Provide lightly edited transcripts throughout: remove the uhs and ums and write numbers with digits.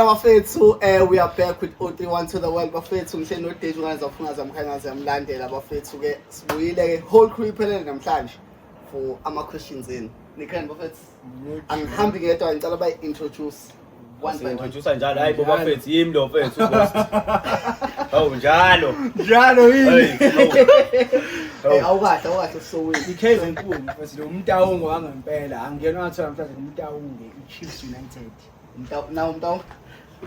bafethu, we are back with O31 to the world bafethu. Ngihleli noDeji ungaze ufuna zamkhangazi yamlandela bafethu ke sibuyile ke whole crew iphelele namhlanje for ama questions in. Nikhani bafethu. Angihambi ngedwa ngicela bayi introduce one by one. Introduce njalo hayi bo bafethu yimi lo mfethu ghost. Hawu njalo yini? Awukahle so wini. Ikhezi enkulu mfethu lo umtawungo wangempela angiyona ngathi mfethu umtawungo iChiefs United. Umtawu.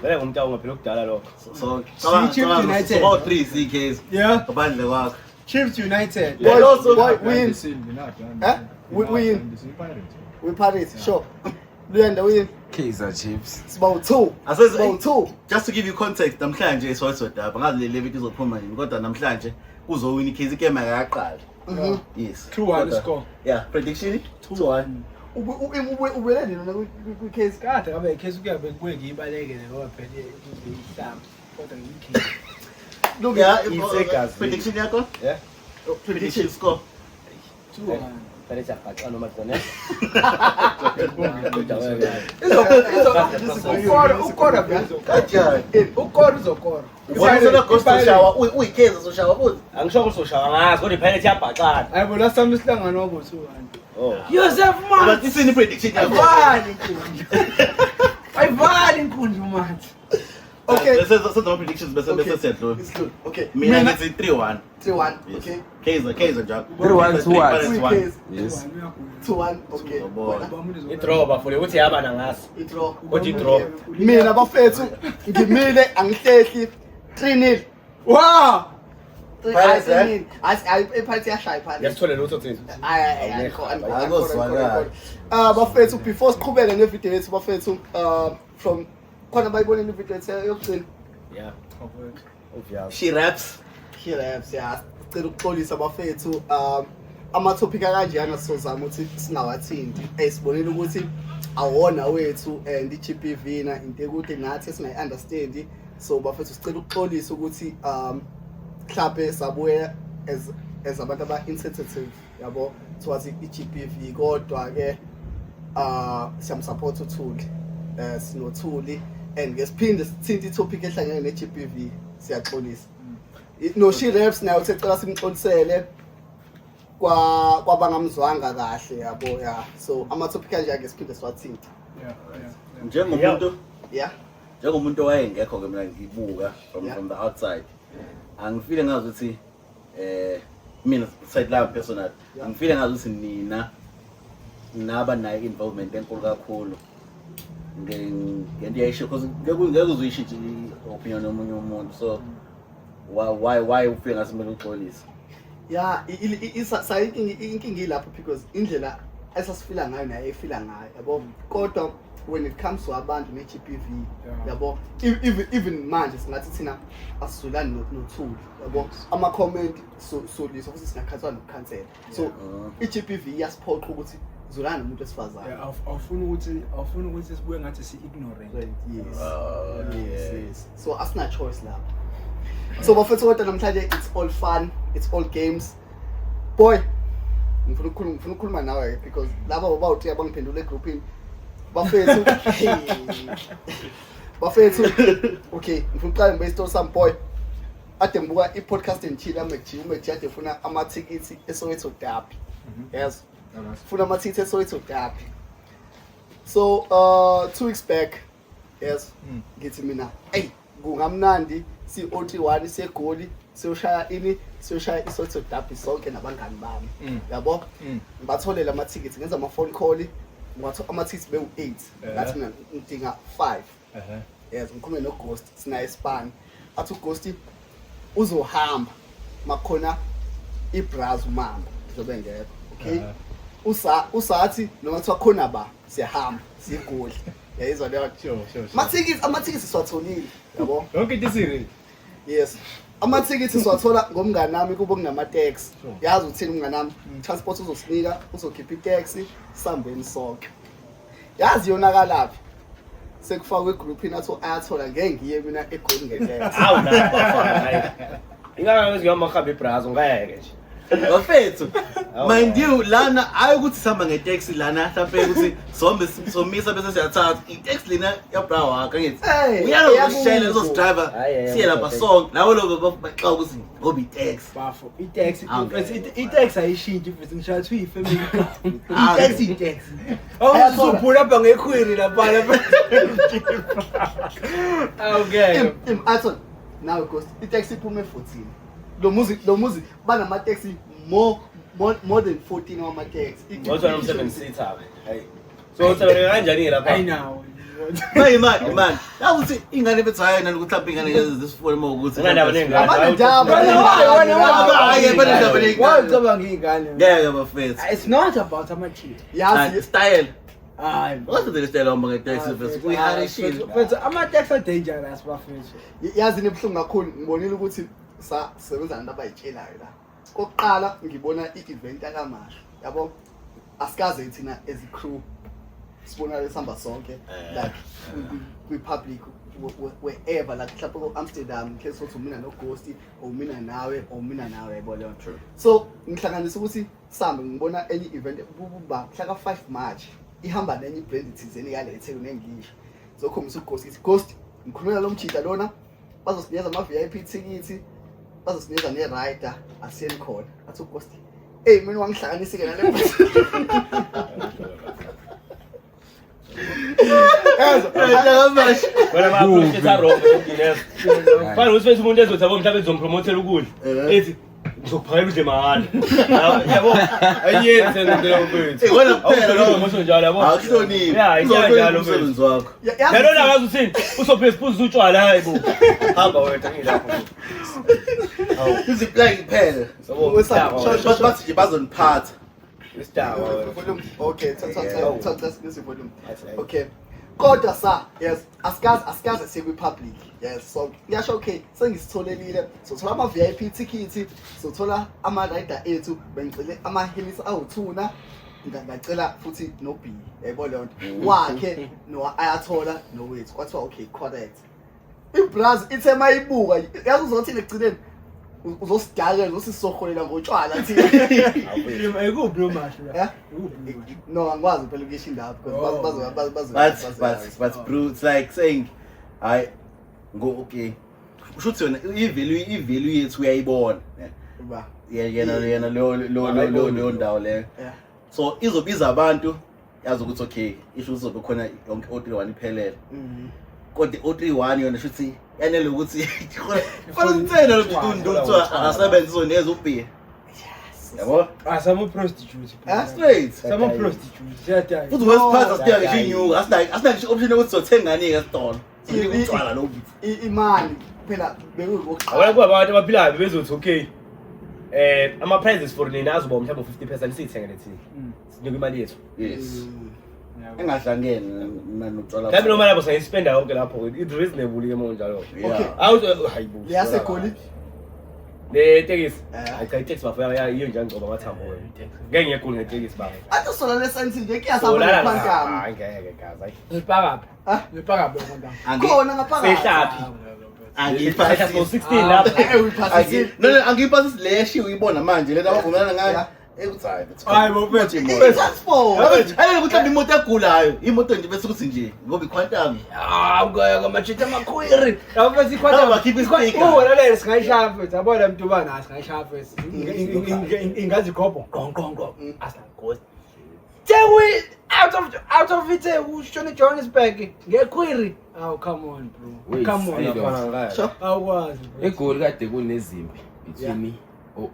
Vele ngumtawungo phela okudala lokho. So Chiefs United. About 3 CKs. Yeah. Abandle kwakho. Chiefs United. Boy, win. Win. We Paris, sure. Luyanda win. Kaizer Chiefs. It's about 2. About 2. Just to give you context, namhlanje iswasodaba ngazi le week izophuma nini kodwa namhlanje uzowina iChiefs game yakaqala. Yes. 2-1 score. Yeah, prediction 2-1. Ubele nina kwi-case Kade ngabe iChiefs kuyabe kuwe ngiyibalekele ngoba phela ihlamba kodwa ngiyikhipha. Look Yeah, prediction yakho? Yeah. Prediction score 2-1. Vele siyaxaxa noma khona. Ukora bezo. kanjani? Ukora uzokora. Ubona sona ghost shower uyikheza so shower futhi. Angisho ukuthi ushawa ngazi kodwa iphela iyabhaqana. Hayibo last time isihlangano wabo 2-1. Oh. Joseph man. But isini prediction yakho? Ayivali inkundla. Ayivali inkundla manje. Okay. Let's say the predictions bese settle. It's good. Okay. Mina ngithi 3-1. 3-1. Yes. Okay. Kaizer njalo. 3-1, 2-1. Case. Yes. 2-1. Okay. I-draw bafule ukuthi yabana ngaso. I-draw. Kodwa i-draw. Mina bafethu ngimile angihlehli 3-0. Wow. Iphathi yashaya phansi. Yasithole lutho thina. Bafethu before siqhubeke nevideo yethu bafethu from khona bayibonile ivideo yethu yokugcina. Yeah. Obvious. She raps. Hilabs yeah. Sicela ukuxolisa bafethu ama-topic akanjeyana sizozama ukuthi singawathinti. Sibonile ukuthi awona wethu and i-GBV na into ekude nathi singayi-understand. So bafethu sicela ukuxolisa ukuthi mhlawumbe sabuya as abantu aba-insensitive yabo towards i-GBV kodwa ke siyamsupport uThuli sinoThuli and ngesiphinde sithinta itopic ehlangene ne-GBV siyaxolisa. No she raps nayo uthecela simxolisele kwabangamzwanga kahle yabo yeah. So ama-topic kanje ngesiphinde siwathinta. Njengomuntu owayengekho ke mina ngibuka from the outside. Angifile ngazi ukuthi mina side la personal angifile ngazi ukuthi nina naba nayo involvement enkulu kakhulu ngento yayisho because ngeke uzuyishintshe i-opinion yomunye umuntu so why ufike ngathi kumele uxolise. Yeah, inkinga ilapho because indlela esasifila ngayo naye efila ngayo yabo kodwa when it comes to abantu ne-GBV yabo even manje singathi thina asizulani noThuli yabo ama-comment soliswa futhi singakhathwa nokukhansela so i-GBV iyasiphoqa ukuthi zulana nomuntu wesifazane. Awufuna ukuthi sibuye ngathi si-ignorant. Yes. So asina choice lapho. So bafethu kodwa namhlanje it's all fun, it's all games. Boy, ngifuna ukukhuluma nawe because laba bawuthi abangiphendula egroupini. Bafethu. Okay, ngifuna uqala ngibe story some boy. Ade ngibuka i-podcast enchila uMcG ade ufuna ama-tickets eSoweto Derby. Yes. Ufuna ama-tickets eSoweto Derby. So 2 weeks back, yes, ngithi mina, hey, kungamnandi si-O31 segoli siyoshaya iSoweto Derby sonke nabangani bami. Yabo? Ngibatholela ama-tickets ngenza ama-phone call. Ama-tickets bewu-8 ngathi mina ngidinga 5. Yes, ngikhulume noGhost sinaye span. Athi uGhost uzohamba makhona ibraz umamba ngizobe ngekho. Okay? Usathi noma kuthiwa khona ba siyahamba sigoli. Yayizwa leyo sure. Ama-tickets siwatholile yabo. Yonke into isiri. Yes. Ama-tickets siwathola ngomngani nami kube kunama-taxi. Yazi uthini umngani nami? Transport uzosinika, uzokhipha i-taxi, sambeni sonke. Yazi yonakalaphi? Sekufakwe egroupini athi ayathola ngeke ngiye mina egoli ngeke. Hawu la bafana hayi. Ingaka ngizihamba khamba ibrazo ngayeke nje. Bafethu. Mind you lana ayukuthi sihamba ngetaxi lana mhlawumbe ukuthi sombe somisa bese siyathatha itaxi lena yabrawa akangithi. Uyalokushela lezo driver siye lapha song lawo lo baxa ukuthi ngoba itaxi. Bafo itaxi ayishintshe mfethu ngisho athi uyifamily. Itaxi. Awusuphula lapha ngekhwiri lapha. Okay. Athon now because itaxi iphume 14. Lo muzi banama taxi more than 14 wama taxi. Ngoba no 7 seater hey. So usebenza kanjani lapha? Ayinawo. Man, awuthi ingane bethayo nani ukuthi mhlawumbe ingane lezi zisifone ukuthi Ngandaba nengane. Wacabanga ingane. ngeke bafethu. It's not about amathile. Yazi Style. Hayi. What's the style of my taxi first? We had a shit. Mfethu ama-taxi are dangerous bafethu. yazi nebhlungu kakhulu ngibonile ukuthi sasebenza nabantu abayitshelayo la. Kokuqala ngibona i-event yakaMasha. Yabo asikaze thina as a crew sibona lesihamba sonke like we public wherever like mhlawumbe ko Amsterdam ke sothi mina no Ghost or mina nawe yabo leyo. So ngihlanganisa ukuthi sambe ngibona any event buba mhla ka 5 March ihamba nenye brand thizeni yalethe kunengisho. So khombisa uGhost ithi Ghost ngikhulumela lo mjida lona bazosinikeza ama VIP tickets bazosinikeza ne rider asiyeni khona athi uGhost hey mina wangihlanganisa ke nale Wena maphrofeta wrong ngiyeza. Fana usifethu umuntu ezothi abo mhlawumbe ezompromoter ukudla. Ethi ngizokuphakela udle mahhala. Yabo ayenze ngento mfethu. Wena kuphela lo promotion njalo yabo. Akuhloniphi. Yeah, njalo umsebenzi wakho. Yalo la ngazi uthini? Usophe siphuza utshwala hayibo. Hamba wena ngilapho. Iziplay kuphela. Bathi nje bazoniphatha. Volume. Okay, talk this volume. Okay. Kodwa sa, yes, asikaze sekwi public. Yes, so ngiyasho okay, sengisitholelile. So thola ama VIP tickets, so thola ama rider ethu, bengicele ama hills awu2 ngacela futhi no B. Yebo leyo nto. Wakhe no ayathola no wethu. Kwathiwa okay, correct. IBraz ithe mayibuka, yazi uzothi legcineni uzosidakela usisisoholela ngotshwala thina. Ayikuphi lo Masha la. No, angikwazi phela ukuyisho indaba because But bro, it's like saying I go okay. Ushuthi yona i-value yethu uyayibona. ba. Yena lo ndawo leyo. So izobiza abantu yazi ukuthi okay, isho uzobe khona yonke O31 iphelele. Kodwa O31 yona shuthi yanele ukuthi kufanele lokuthunda ukuthi asebenze izoneza ubhiya. Yabo? Asama prostitute. Straight. Sama prostitute. Siyataya. Futhi wesiphatha sidinga ngisho inyuka. Asinayo ngisho option ukuthi sothengani ke stone. Utshwala lo bithi. Imali phela bekuwokuqala. Awona kuba abantu abaphilayo bezothi okay. Ama prizes for nina azoba mhlawumbe 50% sithenge lethini. Sinika imali yethu. Yes. Engahlangene notshwala. Mhlawumbe noma lapho sayispenda yonke lapho it reasonable ke manje njalo. Okay. Awu hayibo. Liyase goli. Le tekisi. Ayikho itekisi bafika iyo njani ngoba bathambo wena. Ngeke ngiyegoli ngetekisi bafika. Athi sola lesensi nje kuyasaba ngaphankama. Hayi ngeke gaza. Ngipaka phi? Ngipaka phi ngoba. Khona ngaphakathi. Sehlaphi. Angiphasi 16 lapha. No, angiphasi leshi uyibona manje lena abavumelana ngayo. Ekuzayo. Hayi bofethu. Transport. Ayeke ukuthi imoto egulayo, imoto nje bese ukuthi nje ngoba iquantum. Ngaya kamachita makhwiri. Yabona ikhwata bakhipha isiqika. Wona le singayishaya mfethu. Yabona umuntu bana singayishaya mfethu. Ingazi khopho. Qonqonqo. Asingakhosi. Tewi out of it ushone Johannesburg ngekhwiri. Oh come on bro. Come on. Sure. Awukwazi. eGoli kade kunezimpi between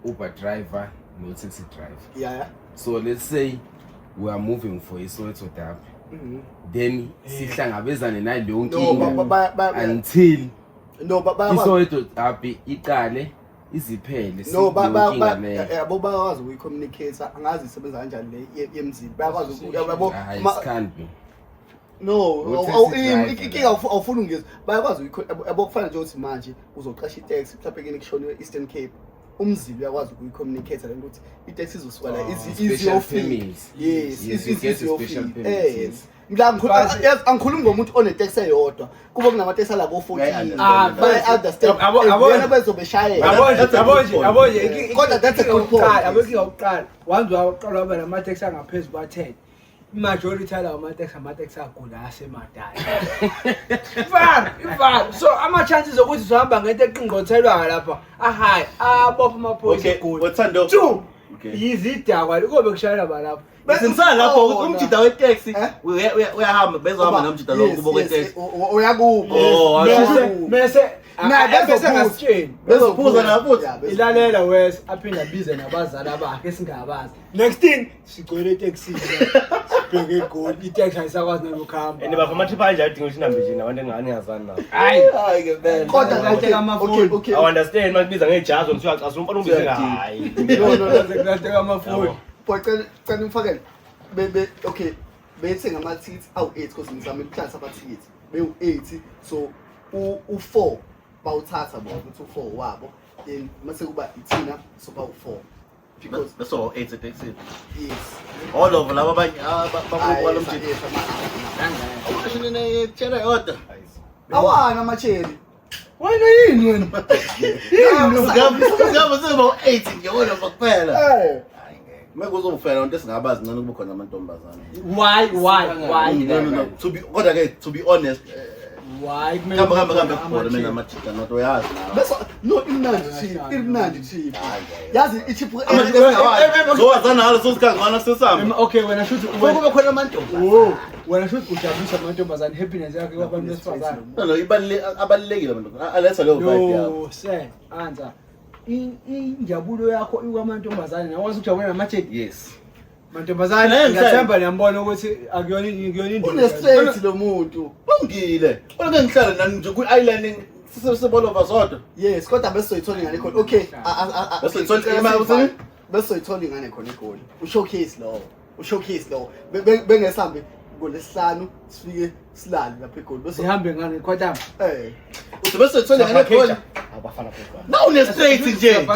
Uber driver no taxi driver. Yeah. So let's say we are moving for iSoweto Derby. Then sihlangabezane naleyo nkinga until iSoweto Derby iqale iziphele no yabo bayakwazi ukuyicommunicate angazi isebenza kanjani le yemzini bayakwazi yabo can't be. No, inkinga awufuna ungezi bayakwazi yabo kufana nje ukuthi manje uzoqasha itaxi mhlawumbe kene kushoniwe Eastern Cape umzili uyakwazi ukuyicommunicate le ukuthi itaxi izosuka la easy of yes easy of yes Mla angikhulumi ngomuntu oneteksi eyodwa. Kuba kunamateksi ala ko14. Understand. Yena bezobeshayela. Yabonje. Kodwa that's a good point. Abeki awuqala. Wanzu awuqala waba namateksi angaphezulu kwa10. Majority ala amateksi agula asemadala. Ifar. So ama chances ukuthi zohamba ngento eqingqothelwa lapha. High. Abopha amaphoyisa egoli. Wethando. 2. Yizidakwa kobe kushayela balapha. Bese lapho umjida wetaxi uyahamba bezohamba nomjida lo kubo kwetaxi. Uyakubo. Bese ngasitsheni. Bezophuza nafuthi. Ilalela wes aphinda bize nabazali bakhe esingabazi. Next thing sigcwele itaxi. Sibheke egoli itaxi ayisakwazi nokuhamba. And bafama trip anje adinga ukuthi nambe nje nabantu engane yazani nabo. Hayi ke man. Kodwa okay. I understand makubiza ngejazi ngithiwa xa umfana umbize hayi. Ngateka amafoni. Cela ngifakele. Okay. Bethe ngamathikithi awu8 because ngizama ukuklasa amathikithi. Bewu8 so u4 bawuthatha bona ukuthi u4 wabo then mase kuba ithina so bawu4 because that's all 8 taxi. yes All over laba abanye babukwala umjida. Awashini tshela yodwa. awana amacheli Wena yini wena? Ngaba sebo 8 ngiyona kuphela. Meke uzofela into esingabazi ngani kube khona amantombazana. Why? No. To be honest, Why? Kambe khona mina amajida not uyazi. bese no imnandi chief yazi ichief Zowazana halo sosikangana sesamba. Okay, wena should kube khona amantombazana wena should kujabulisa amantombazane happiness yakhe kwabantu besifazane. No, abalekile abantu. Aletha leyo vibe yabo. No, sir, answer. Injabulo yakho ikwamantombazane nawazi ukujabula namachedi. Yes. Mantombazane ngiyathemba niyambona ukuthi akuyona indlela. unestraight lo muntu Ungile. Olake ngihlala nani nje ku island sisebolover sodwa. yes kodwa bese soyithola ingane khona okay Bese soyithola imali uthini? bese soyithola ingane khona egoli ushowcase lo bengesambe ngolesihlanu sifike silale lapha egoli bese Sihambe ngane kodwa Uthi bese soyithola ingane khona. Abafana kodwa. Na unestraight nje.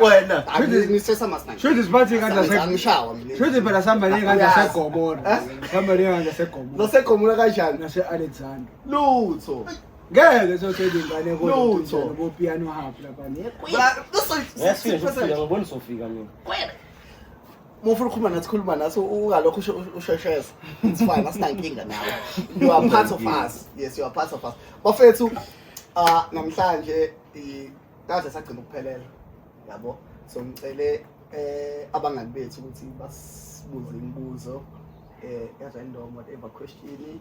Wena. ngisesa masnike should isiphathi ngandla angishawa mina should phela sihamba ngandla segomora. Sihamba ngandla segomora. nosekhomula kanjani Nase Alexander. lutho Ngeke sothela ingane Lutho. kodwa bo piano hub lapha ne. Ngiyafika ngifika ngibona sofika mina. Mufuna ukukhuluma nathi khuluma nathi ungalokho ushesheza it's fine asinankinga nawe you are part of us yes you are part of us bafethu namhlanje kade sagcina ukuphelela yabo so ngicele abangani bethu ukuthi basibuze imibuzo random whatever question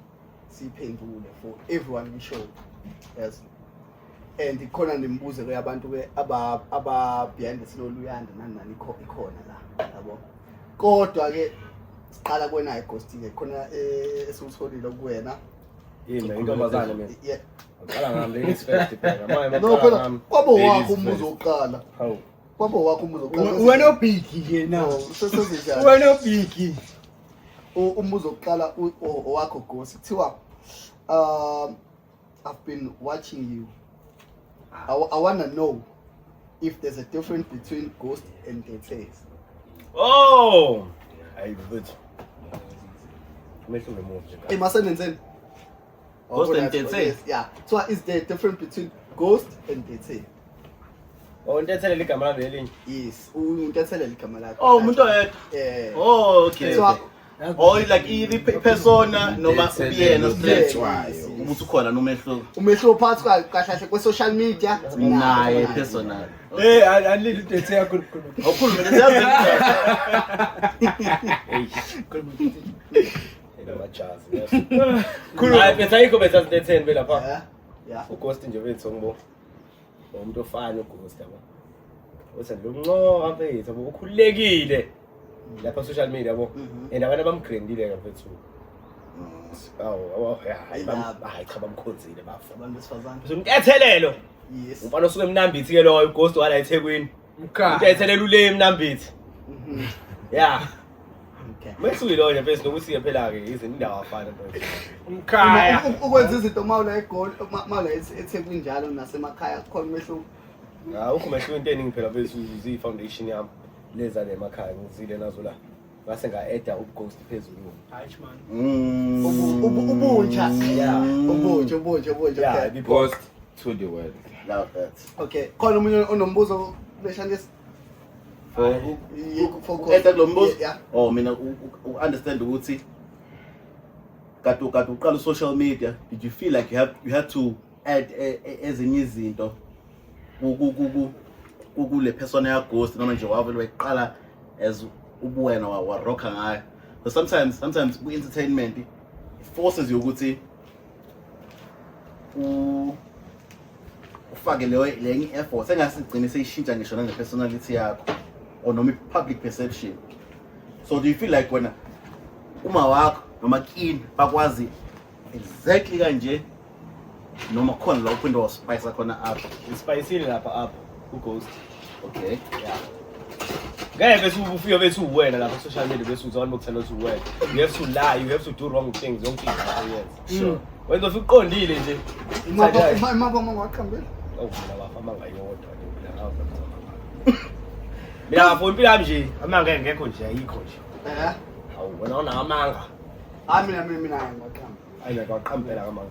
siphendule for everyone we show yes and ikhona nemibuzo ke abantu ke aba behind the scene oluyanda nani ikhona la yabo kodwa ke siqala kuwena iGhost ke khona esutholile kuwena Yini intombazane mina. yeah Aqala ngami ngisifest phela. Manje no maqala phela ngami. kwabo wakho umuzo oqala Hawu. kwabo wakho umuzo oqala Wena obhiki ke no now. sesizijana Wena obhiki. umuzo oqala owakho Ghost kuthiwa I've been watching you I want to know if there's a difference between Ghost and Tete. Oh. Hayi good. Mehlo ngemuva. Emasenzeni Ghost and Tete. Yeah. So is there a difference between Ghost and Tete? Oh, ndethelele igama lami elinye. Yes. Untethelela igama lakho. Oh, umuntu oyedwa. Oh, okay. So Or like the persona noma ubiyena straight yes. ukuthi ukhona nomehlo umehlo phansi kahle kwe social media naye personal. Alili Tete yakho khona. Awukhulume leziyazi. Majazi. Khulu. Hayi bese ayikho bese 10 phela pha. Yeah. uGhost nje wethu ngibo. Umuntu ofana uGhost yabo. Uthi lo mfethu yabo ukhulekile. Lapha social media yabo. And abantu abamgrandile ngaphethu. Hayi cha bamkhonzile bafa. Abantu besifazane. Umtethelelo. Yes. Umfana osuke eMnambithi ke lo uGhost wala eThekwini. Mkhaya. Umtethelelo ule eMnambithi. Yeah. Okay. Mesuyilo nje bese nokusiye phela ke izinto indawo afana mfethu. Mkhaya. Ukwenza izinto mawula egoli mawula eThekwini njalo nasemakhaya khona umehlo. Ukho mehlo into eningi phela bese uzi foundation yami leza emakhaya ngizile nazo la. ngase nga-eda ubughost phezulu. Hayi man. Ubunja. Yeah. Ubunja. Yeah, Okay. the Ghost to the world. Love that. Okay. Khona umunye onombuzo leshandisi. For Eda kulombuzo. Yeah. Oh mina understand ukuthi kade uqala social media, did you feel like you had to add ezinye izinto kule persona ya ghost noma nje wavele weqala as ubuwena wa rocka ngayo? Because sometimes ku entertainment it forces you ukuthi ufake le effort engasigcine seyishintsha ngisho nane personality yakho or noma public perception. So do you feel like when uma wakho noma kini bakwazi exactly kanje noma khona la uphinde wa spice khona up? Spiceile lapha up ughost. Okay. Yeah. Ngeke bese ufike bese uwena lapha social media bese uzona bokuthela ukuthi uwena. You have to lie, you have to do wrong things, yonke into yes. Sure. Wenza ufike uqondile nje. Mama wakhambela. Oh, mina bafama ngayodwa mina ngawo. Mina ngafuna impilo yami nje, amanga ngekho nje ayikho nje. Hawu wena una amanga. Mina ngakhamba. Ayina kwaqhambela kamanga.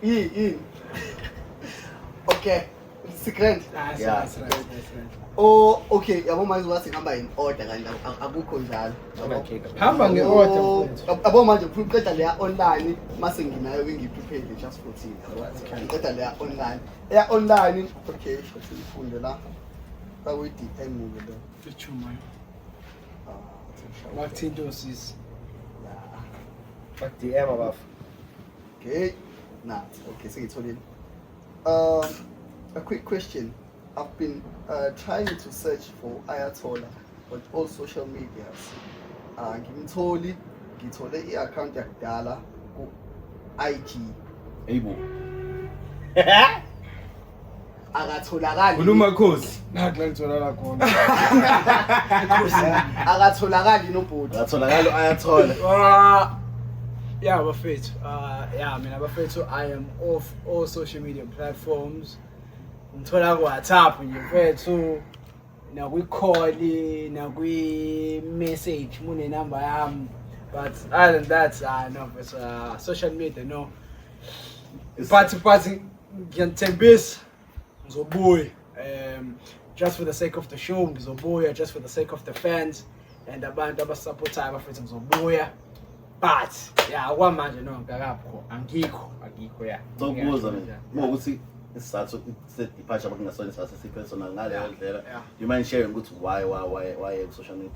Yini. Okay. Secret. Yeah. Oh, okay, yabo manje wasihamba in order kanje akukho njalo. Hamba nge-order mfethu. Abo manje uqeda leya online mase nginayo ngiprepare just 14. Uqeda leya online. Eya online okay, sifunde la. Bawe DM movie lo. Ichuma. Bakuthinta osisi. Fuck DM abafu. Okay. Nah, okay, sengitholile. A quick question. I've been trying to search for Ayatollah on all social medias. Ngimtholi, ngithole i-account yakudala ku IG. Able. Akatholakali. Ulumakhosi. Nathi la ngitholala khona. Akatholakali nobhuti. Atholakala Ayatollah. Yeah, bafethu. Yeah, mina bafethu, I am off all social media platforms. Ngithola ku WhatsApp nje mfethu, nakwi-call, nakwi-message mune number yami. But other than that, no, it's social media, no. But ngiyantembisa ngizobuya. Just for the sake of the show, ngizobuya, just for the sake of the fans and abantu abasupportayo bafethu ngizobuya. But yeah, kwamanje no ngakapho angikho yeah. So kubuza mina ukuthi isizathu departure bakungasona isizathu sipersonal ngale ndlela. You mind sharing ukuthi why ku social media?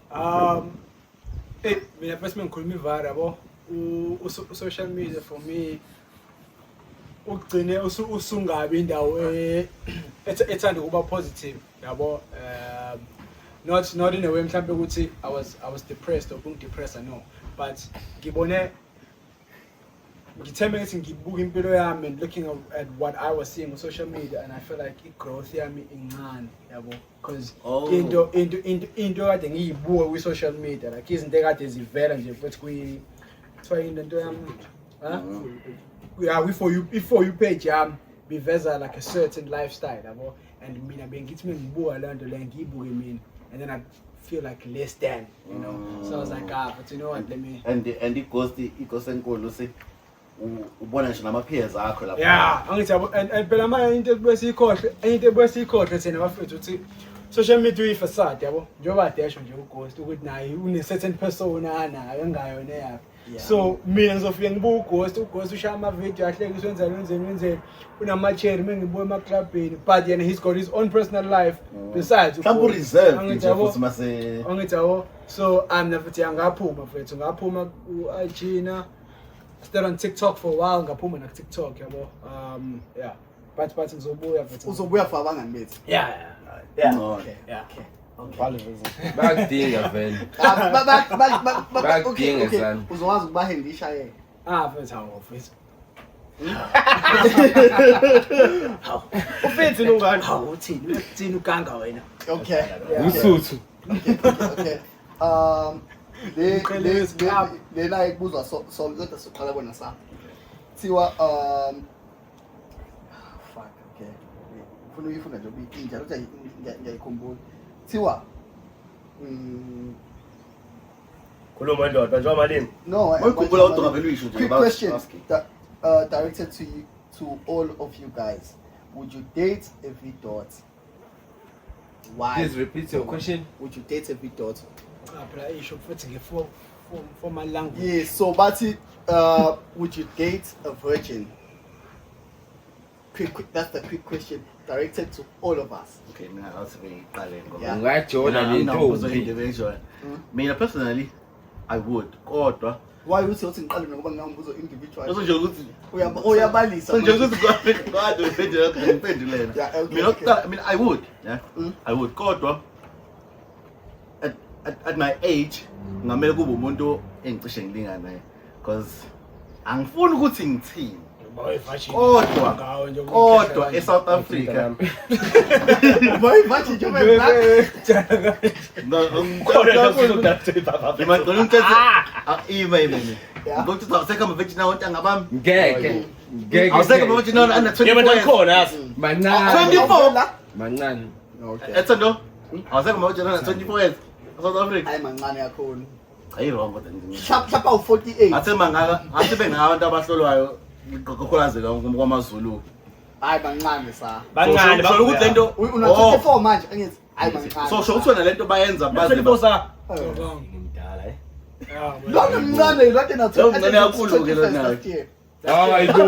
Mina first ngikhuluma ivara yabo. Social media for me ugcine usungabi indawo ethanda ukuba positive yabo. Not in a way mhlambe ukuthi I was depressed or depressed, no, but ngibone ngithembe ukuthi ngibuka impilo yami and looking at what I was seeing on social media, and I feel like growth yami incane yabo, because into kade ngiyibuka ku social media like izinto ekade zivela nje futhi kuthiwa into yami yeah, for you page yami biveza like a certain lifestyle yabo, and mina bengithi mengibuka lento le ngiyibuke mina, and then I feel like less than, you know. So I was like, but you know what, let me. And it goes enkulu see ubona nje nama peers akho lapha. Yeah, angithi and phela manje into ebuyesiyikhohle thina bafethu ukuthi social media uyifacade yabo, njengoba dasho nje ughost ukuthi naye une certain persona nayo engayona yakhe. So mina ngizofika ngibuka ughost ushaya ama video ahlekisa wenzeni unama-cherry mengibuya ema-clubini, but yena he's got his own personal life besides mhlawumbe reserve nje futhi mase angithi yabo. So I'm never ngaphuma mfethu, ngaphuma ku-IG na stayed on TikTok for a while, ngaphuma na TikTok yabo. Yeah, but ngizobuya mfethu. Uzobuya for abangani bethu. Yeah. Okay. Bakudinga vele. Okay. Uzokwazi ukubahendisha yena. Mfethu hawo mfethu. Ufethu nungani? Hawu uthini uganga wena? Okay. Usuthu. Okay. Le la ikubuzwa so kodwa siqala bona sa. Thiwa fuck, okay. Ufuna nje ubinjalo ukuthi ngiyayikhumbula. Thiwa khuluma ndoda njengoba malini. No, Mayikhumbula kodwa ngavele uyisho nje quick about question asking. directed to you, to all of you guys. Would you date a V-Dot? Why? Please repeat your question. Would you date a V-Dot? Phela isho futhi for my language. Yes, so Bati, would you date a virgin? Quick, that's the quick question directed to all of us. Okay, mina awusiqale ngoba. Yeah. Ungajola lentombi. Mina personally I would. Kodwa Why would you think ngoba ngingawumbuzo individual? Eso nje ukuthi Uyabalisa. so nje ukuthi God uphendulena. Yeah, okay, Mina okay. I mean I would, yeah. I would. Kodwa at my age ngamele kube umuntu engicishe ngilingana naye because angifuni ukuthi ngithini. Kodwa eSouth Africa Boy, bathi nje black. Khona nje baba. ngicela umthetho ime Yeah. ngokuthi awusekho ama-virgin awontanga bami Ngeke. awusekho ama-virgin under Yebo 24 years. khona yasi. Mancane. 24 Mancane. Okay. ethando awusekho ama-virgin under 24 years South Africa Hayi mancane kakhulu. ayi wrong kodwa Hlapa u48. ngathi ngathi bengabantu abahlolwayo ngokukhulazeka kwamaZulu Hayi mancane sa. Bancane so ukuthi lento Una 24 manje angithi hayi mancane. so ukuthi wena lento bayenza baze Bazibosa. Ngimdala Lo mncane lo tena Lo mncane kakhulu ke lo nayo. Hayibo.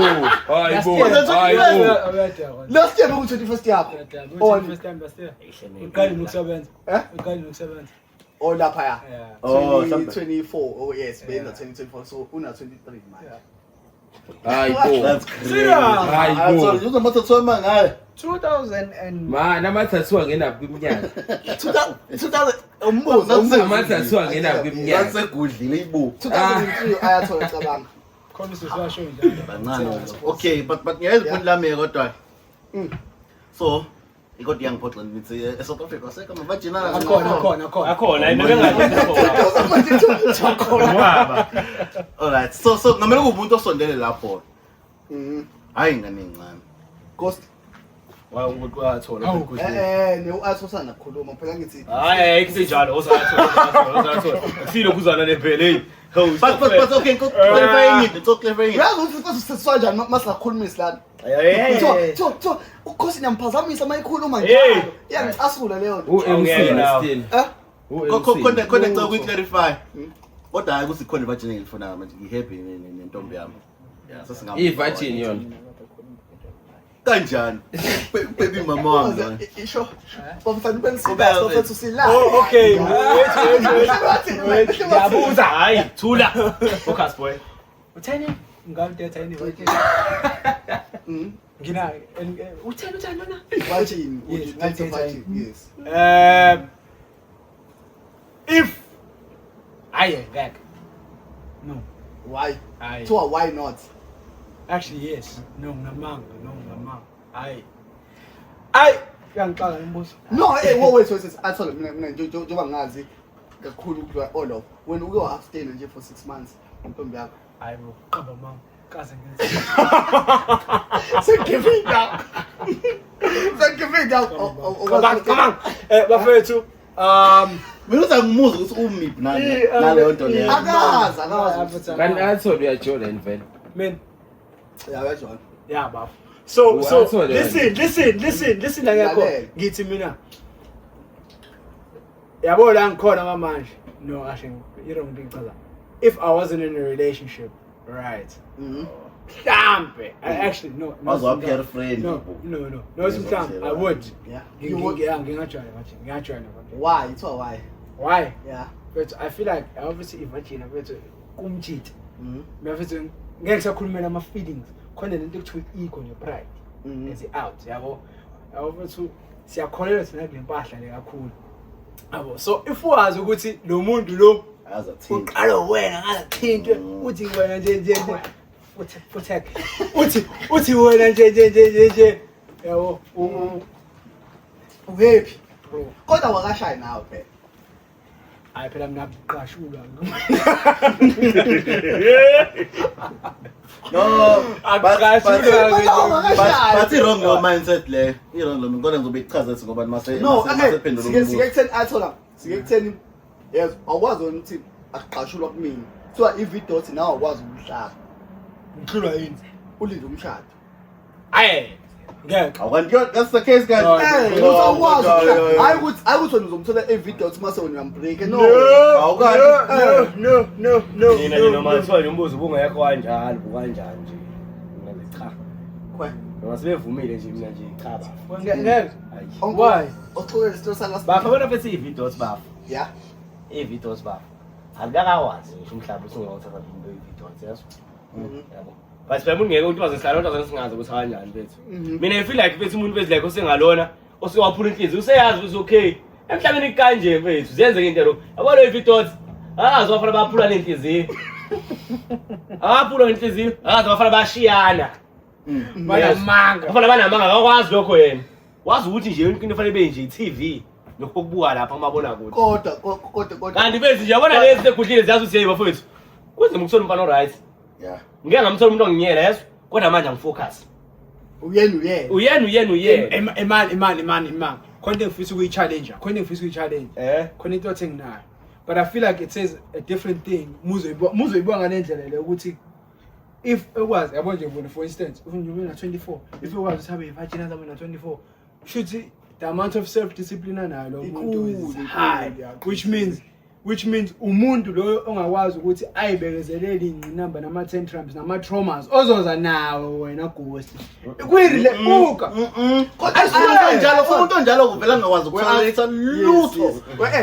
Last year beku 21st yakho. First time last year. Uqale nokusebenza. Eh? Uqale nokusebenza. Oh lapha ya. Yeah. Oh, 2024. Oh yes, benza 2024. So una 23 manje. Hayibo. That's crazy. Serious? Hayibo. uzomathathiwa mangayo 2000 and Man, amathathiwa ngena kwiminyaka. 2000 umbuzo Amathathiwa ngena kwiminyaka. yasegudlile ibu 2003 ayathola cabanga. khona sisasho njalo. bancane okay but ngiyeza point lami kodwa so ikoti yangiphoxa nithi eSouth Africa waseka amavagina Akhona nebengakho. Khona. alright so ngamele kube umuntu osondele lapho hayi ingane encane Ghost. Wathola. Ne uAthosa nakhuluma phela ngithi. Hayi kusenjalo osathola. Kusilo kuzana levele. but okay clarifying it Yazi ukuthi sesiswa kanjani masakhulumisa lana. Tho ukhosi niyamphazamisa mayikhuluma Hey. njalo. Iyangicasula leyo nto. U-MC still. khona ngicela ukuyiclarify kodwa hayi ukuthi khona ivagina engilifuna manje ngihappy nentombi yami yeah sesingaba I-virgin yona. kanjani baby mama wami Isho. Bomfana benisiba sofethu sila. Oh, okay. Wait. Yabuza hayi thula. Focus boy. Utheni? Ngawuthi utheni wait. Ngina utheni lona? Virgin. Would you Yes, date a virgin. virgin? Yes. If I am back. No. Why? I So why not? actually yes. No, ngamanga. I ngiyangixaka umbuzo. No, hey, wait. I told mina njengoba ngazi kakhulu kudwa all of. When we go abstain nje for 6 months, intombi yakho. Hayi bro, qaba mama. Kaze ngenze. Give it down. Come on. Bafethu. mina uzangimuza ukuthi umiphi naleyo nto leyo Akazi. Kanti athole uyajola vele. Man. Yeah, that's one. Yeah, baf. So listen la yakho. Lalela. Ngithi mina. Yabo la ngikhona manje. No, actually, you don't think that. If I wasn't in a relationship, right? Mhlambe. I actually no. Wazowaphela friend. No, sometimes I would. Yeah. Ngingajoyina. Why? It's all why. Why? Yeah. But I feel like obviously imagine better kumcheat. Mafethu ngeke sakhulumela ama feelings. Khona lento ekuthiwa ego ne pride. Is out, yabo. Yabo siyakholelwa thina kule mpahla le kakhulu. Yabo. So if wazi ukuthi lo muntu lo azathini uqala wena ngathinte uthi wena nje futhi uthi wena nje yabo Uhappy. Kodwa wakashaya nawe phela. hayi phela mina qashula no but wrong no mindset le wrong lo ngikona ngizobe ichaza ngoba mase No, okay. masephendula Sike 10 athola. Sike 10. Yes, awukwazi ukuthi akuqashulwa kumina kuthiwa i-video nawe akwazi ukuhlaba Ngihlulwa yini? ulinde umshado Ngeke. That's the case, guys. usakwazi hayi ukuthi wena uzomthola e-video mase wena uyambreak no mina noma kuthiwa nje umbuzo ubungekho kanjalo bukanjani nje mina cha noma sebevumile nje mina nje cha ba Ngeke. hayi Why? oxolele isito salasi bafa bona bese i-videos bafa yeah i-videos bafa akakawazi ngisho umhlaba usungawuthatha i-videos yazo yabo but phela ungeke ukuthi bazehlala ukuthi azengazi ukuthi kanjani bethu mina I feel like bethu umuntu bethu like osengalona osewaphula inhliziyo useyazi ukuthi okay emhlabeni kanje bethu ziyenzeka into lo yabo lo i-videos akazi bafana baphula nenhliziyo abaphula nenhliziyo akazi bafana bashiyana Banamanga. bafana banamanga akakwazi lokho yena wazi ukuthi nje into kufanele be nje i-TV nokubuka lapha amabona kude kodwa kanti bethu nje yabona lezi segudlile ziyazi ukuthi hey bafowethu kunzima ukuthola umfana oright Yeah. ngeke ngamthola umuntu ongiyela yeso kodwa manje angifocus uyena Imani. Khona ngifisa ukuyi-challenge. Khona into othi nginayo. But I feel like it says a different thing. Muzoyibuka ngalendlela le ukuthi if ekwazi yabo nje bona for instance if nje mina 24 if ekwazi ukuthi habe i-virgin zami na 24 should the amount of self discipline anayo lo muntu is high which means umuntu lo ongakwazi ukuthi ayibekezelele ingqinamba nama tantrums nama traumas ozoza nawo wena ghost kuyile buka umuntu onjalo kuvela angakwazi ukutolerate lutho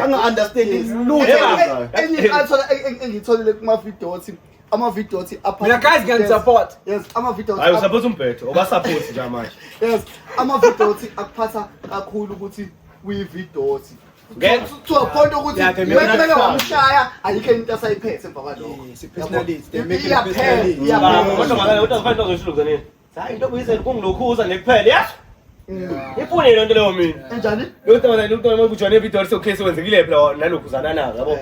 anga-understand lutho enye athola engitholile kuma-videos ama-videos mina guys ngiyani-support yes ama-videos hayi usupport umbhedo obasupport nje manje yes ama-videos akuphatha kakhulu ukuthi kuyi-videos to a point ukuthi kumele wamshaya ayikho into asayiphethe emva kwalokho hayi into obuyisela kungilokhuza nekuphela yaso ifune lento leyo mina enjani lokujona evideo okay sekwenzekile phela nalokhu zananazo yabo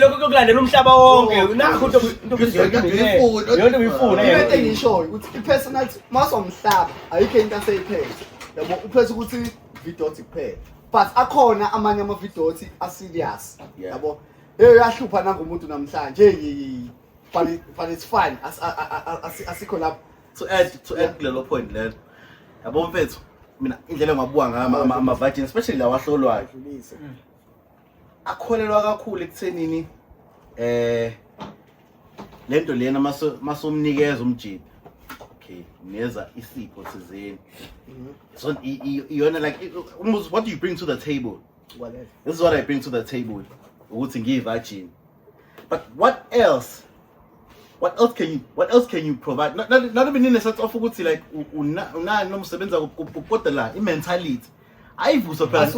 lokho kokulandela umhlaba wonke nakho into uyifuna into engishoyo ukuthi i-personality masomhlaba ayikho into asayiphethe yabo uphethe ukuthi videos kuphela but akhona amanye ama-videos aserious yabo yahlupha nangomuntu namhlanje but it's fine asikho lapho to add kulelo point lelo yabo mfethu mina indlela engabuka ngayo ama-virgin especially lawa ahlolwayo akholelwa kakhulu ekuthenini lento lena masomnikeza umjidi okay neza isipho thizeni so iyona like almost what do you bring to the table this is what I bring to the table ukuthi ngiyi-virgin but what else can you provide not even in a sense of ukuthi like unani nomsebenza kodwa la i-mentality ayivuthwa phela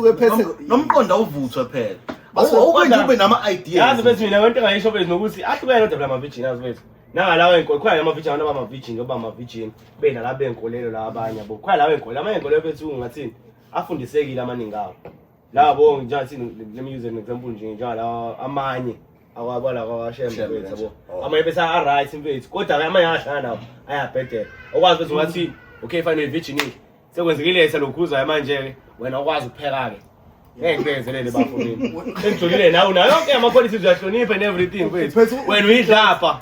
nomqondo awuvuthwa phela awukwenje ube nama-ideas yazi bethu mina lento engayisho bethu nokuthi ahlukene kodwa phela ama-virgin yazi bethu nangalawo ey'nkolo khona ama-virgin abantu abama-virgin ngoba ama-virgin benalabo bey'nkolelo la abanye yabo khona lawo ey'nkolo amanye ey'nkolelo bethu ngathini afundisekile amaningi awo labo njengathini let me use an example nje njengalawa amanye akwabala kwashembe bethu yabo amanye bese a-right mfethu kodwa amanye ayahlala nabo ayabhedela okwazi bethu ungathi okay fine uyi-virgin sekwenzekile salokhuzayo manje-ke wena ukwazi ukupheka-ke ngeke ngibekezelele bafo mina engijolile nawe unayo yonke ama-policies uyahlonipha and everything bethu wena uyidlapha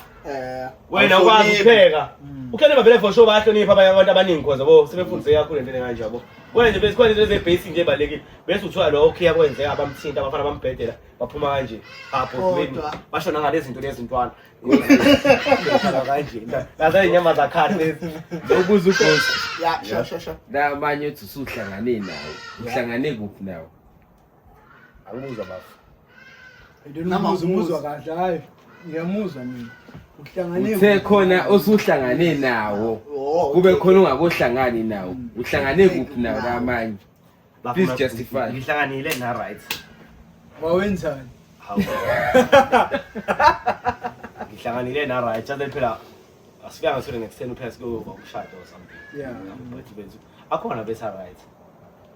wena ukwazi ukupheka uhlonipha vele for sure bayahlonipha abanye abantu abaningi cause yabo sebefundise kakhulu entweni kanje yabo kona nje bese khona into ze-basic nje ebalulekile bese uthiwa lo okay akwenzeka abamthinta abafana bambhedela baphuma kanje abhodweni basho nangalezi zinto lezintwana kanje laza inyama zakhani lezi zokubuza ugosi sha namanye uthi usuhlangane nawo uhlangane kuphi nawo angibuza bafu umuzwa kahle hayi ngiyamuzwa mina uhlangane uthe khona osuhlangane nawo kube khona ungakohlangani nawo uhlangane kuphi nawo namanye please justify ngihlanganile na right wawenzani ngihlanganile na right just phela asifika ngasole next 10 phela siko ukushada or something yeah bethu akhona bese right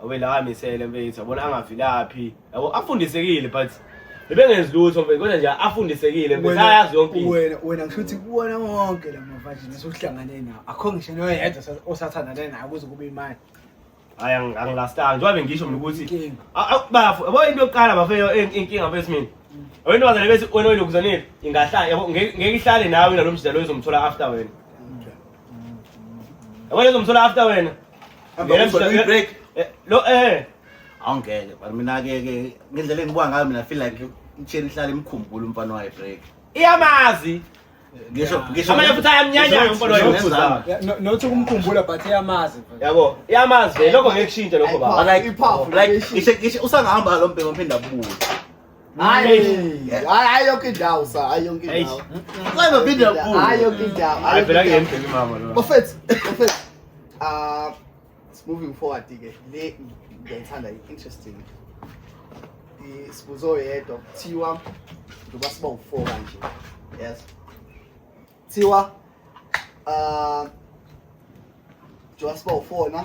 awela amisele mfethu yabona angavilaphi yabo afundisekile but bebengenzi lutho mfethu kodwa nje afundisekile mfethu ayazi yonke into wena ngisho ukuthi kuwona wonke la mavajini esokuhlangane nawo akho ngisho noyedwa osathandane naye kuze kube imali hayi angilastanga njengoba ngisho mina ukuthi bafu yabo into yokuqala bafeyo inkinga mfethu mina Wena wazana bese wena uyilokuzanile ingahlala yabo ngeke ihlale nawe nalo mjidalo uzomthola after wena. Yabona uzomthola after wena. break. Lo Awungeke, but mina ke ngendlela engibuka ngayo mina feel like icheri ihlala imkhumbula umfana wayo break. iyamazi. Ngisho Amanye futhi ayamnyanya umfana wayo. Nothi kumkhumbula but iyamazi. Yabo, iyamazi vele lokho ngeke kushintshe lokho baba. like ngisho usangahamba lo mbheko mphinda buya. Hayi yonke indawo sa, hayi yonke indawo. Wena phinda buya. Hayi yonke indawo. Hayi phela ngiyembheki mama lo. Bafethu, moving forward ke le ngiyithanda interesting. Isibuzo yedwa kuthiwa njoba siba u4 kanje. Yes. Kuthiwa njoba siba u4 na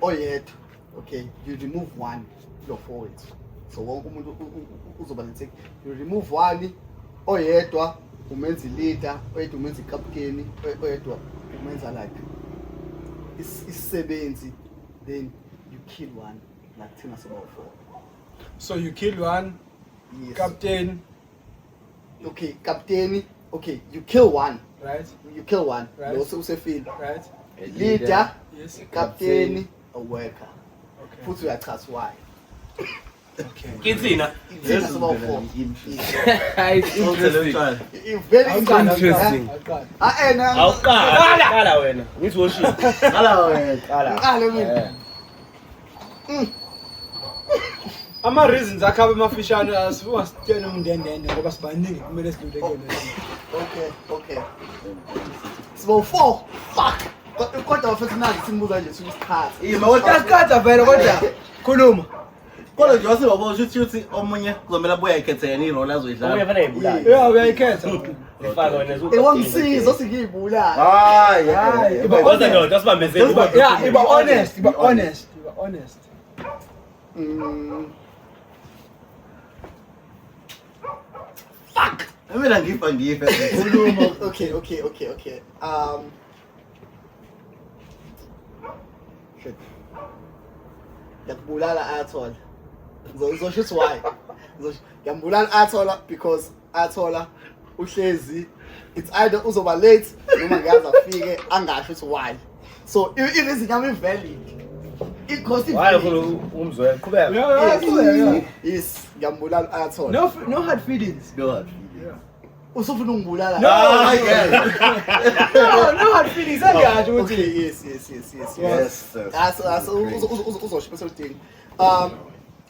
oyedwa. Okay, you remove one your forward. So wonke umuntu uzoba nethek. You remove one oyedwa umenza leader, oyedwa umenza captain, oyedwa umenza like isisebenzi, then you kill one like thina soba u4. So you kill one. Yes. Captain. Okay, captain. Okay, you kill one. Right. You kill one. Right. Also field. Right. Leader, Yes. captain, a worker. Okay. Put you at class Y. Okay. Kitsina. Thina soba u4. It's interesting. Very Interesting. Qala wena. Ngithi woshini. Qala wena. Qala mina. Ama reasons akhabe emafishane asibuka sitshene umndendende ngoba sibaningi kumele sidlulekele. Okay. Soba u4. Fuck. Kodwa bafethu nazi simbuza nje isikhathi. Yasikhatha vele kodwa khuluma. Kodwa nje wasibabo ukuthi omunye kuzomela abuye ekhethe yena irole azoyidlala. Omunye fanele ibulale. Yeah, uyayikhetha. Ifaka wena zuthi. Ewangisiza osingiyibulala. Hayi. Kodwa ndoda sibambezeli. Yeah, iba honest. Fuck. Mina ngife. Khuluma. Okay. Shit. Yakubulala athola. Ngizosho ukuthi why. Ngiyambulala athola because athola uhlezi it's either uzoba late noma ngiyaza afike angasho ukuthi why. So ireason yami valid. It Why umzwe qhubeka. Yes, ngiyambulala athola. No hard feelings. God. Usufuna ungibulala. No hard feelings angathi ukuthi. Okay, yes. That's uzosho bese udinga.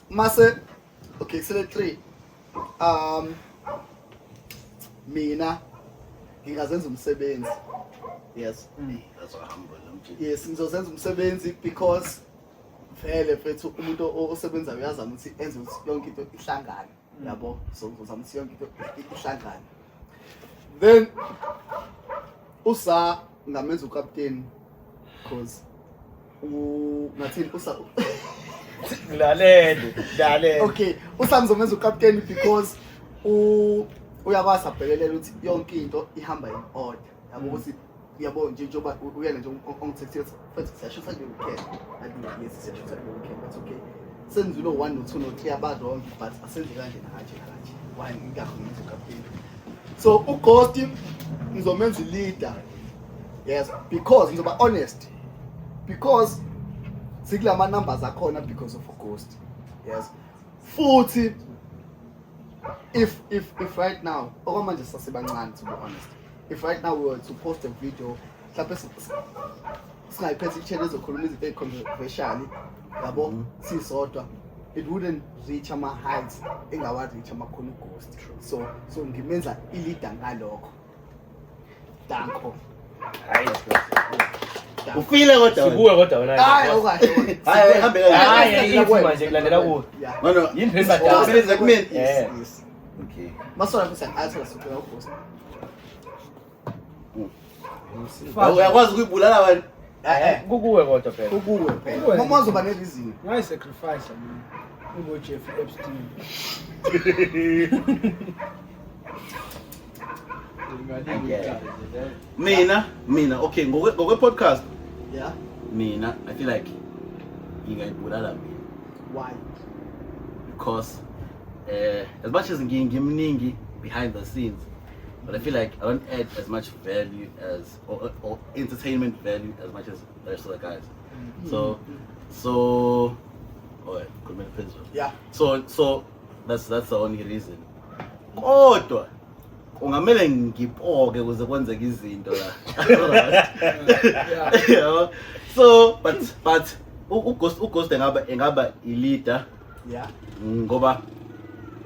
Mase okay, sele 3. Mina ngingazenza umsebenzi. Yes. That's what humble umjini. Yes, ngizozenza umsebenzi because vele mfethu umuntu osebenza uyazama ukuthi enze ukuthi yonke into ihlangane. Yabo? So ngizozama ukuthi yonke into ihlangane. Then usa ngamenza ucaptain because ngathini usa Dale. Okay, usamzomenza ucaptain because uyakwazi abhekelela ukuthi yonke into ihamba in order. Yabo ukuthi yabo njengoba uyena nje ongithethile futhi siyashutha nje weekend. Yes, siyashutha nje weekend, but okay. Senzile 1 no 2 no 3 abadonke but asenze kanje nakanje. Why ngikho ucaptain. So uGhost ngizomenza leader. Yes, because ngizoba honest. Because sikulama numbers akhona because of Ghost. Yes. Futhi if right now okwamanje sasebancane to be honest. If right now we were to post a video mhlawumbe singayiphethe ichannel ezokhuluma izinto ezicontroversial yabo sisodwa, it wouldn't reach ama heights engawa reach amakhona uGhost. So ngimenza ileader ngalokho. Danko. Ufile kodwa. Sibuye kodwa wena. Hayi okahle. Hayi hambe Hayi manje kulandela kuwe. No. Yini phela badala. Sebenza kumina. Yes. Okay. Masola futhi athola sokela uGhost. Uyakwazi ukuyibulala wena. Kukuwe kodwa phela. Ukuwe phela. Mama uzoba nereason. Why sacrifice mina? Ubo Jeffrey Epstein. Mina okay ngokwe podcast. Yeah. Mina I feel like ngingayibulala mina Why? because as much as ngimningi behind the scenes, but I feel like I don't add as much value as or entertainment value as much as the rest of the guys. So could make sense. Yeah. So that's the only reason. Kodwa ungamele ngipoke ukuze kwenzeke izinto la. Yeah. So but uGhost engaba i-leader. Yeah. Ngoba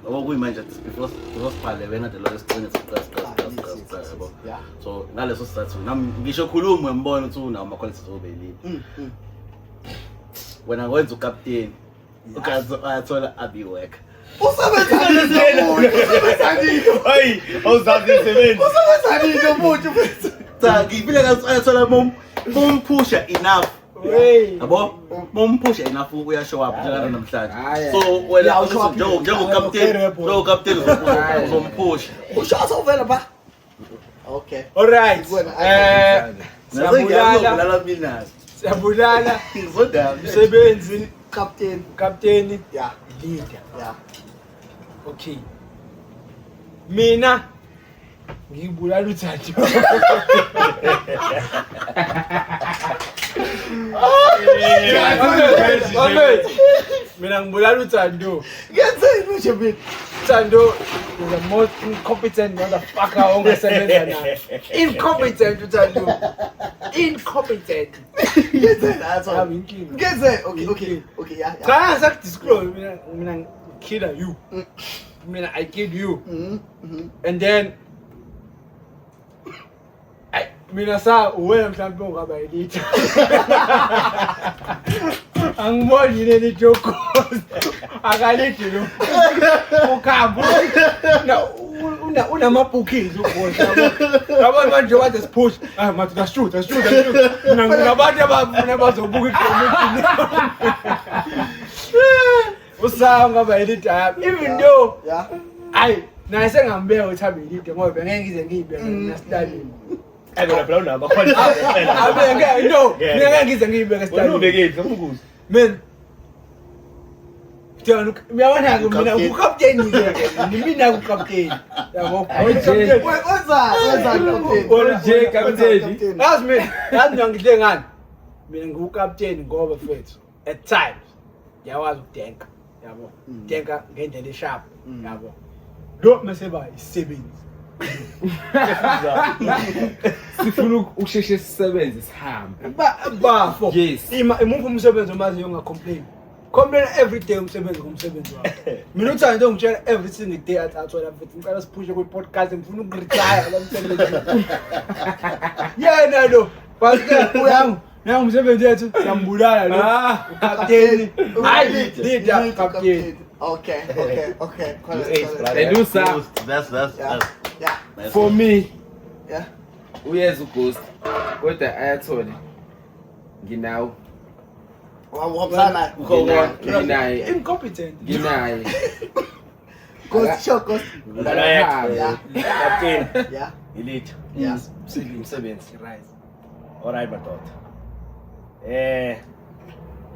okuyimanje before siphale wena the lowest thing is yabo. Yeah. So ngaleso sizathu nami ngisho khuluma ngibona ukuthi una ama qualities obe lead. When I went to captain ukazo ayathola abi work. Usebenzanile umuntu. Hayi, awuzazi isebenzi. Usebenzanile umuntu. Cha ngifile ngathi ayathola bomphusha enough. Yabo bomphusha enough uyashow up njalo namhlanje. So wena njengo captain uzomphusha. Ushasa uvela ba? Okay. Alright. Siyabulala mina. Siyabulala. Ngizodama. Msebenzi Captain. yeah, leader. Yeah. Okay. Mina ngibulala uThandi. Mina ngibulala uThando. Ngenzeni nje mina? Thando is the most incompetent motherfucker ongasebenza naye. Incompetent uThando. Incompetent. Ngenzeni atho? Yabinkinga. Ngenzeni? Okay, yeah. Cha sakudisclose mina kill you. I killed you. And then mina sa uwena mhlambe ungaba elite. Angiboni yini le joke. Akalethi lo. Ukhambo. Una bookings ukhoza. Abantu manje what is push. Ah mathi that's true. Mina nginabantu abafuna bazobuka ipromotion. Usanga ngaba elite even though ay naye sengambeka ukuthi abe elite ngoba ngeke ngize ngiyibeke na study. Ayibona phela unaba khona. Abenge no. Ngeke ngize ngiyibeke study. Ubekephi umbuzo? Man. Mjana uyabona ke mina ukapteni nje. Mina ukapteni. Yabo. Wenza captain. That's me. That's ngidle ngani. Mina ngukapteni ngoba mfethu at times yawazi ukudenka. Yabo. Denka ngendlela esharp. Yabo. Lo meseba isebenzi. Sifuna ukusheshe sisebenze sihambe. Bafo. Yes. Imuphi umsebenzi omazi unga complain. Complain every day umsebenzi ngomsebenzi wakho. Mina uThando ngitshela every single day athola mfethu ngicela siphushe ku podcast ngifuna ukuretire abamsebenzi. Yena lo. Pastor uyangu. Nangu umsebenzi wethu siyambulala lo. Captain. Hayi leader captain. Okay. They do some. That's Yeah. For me. Yeah. Uyeza uGhost. Kodwa ayathole. Nginawo. Wamsana. Nginaye. Incompetent. Nginaye. Ghost. Yeah. Captain. Yeah. Elite. Yeah. Umsebenzi. Right. Alright madoda.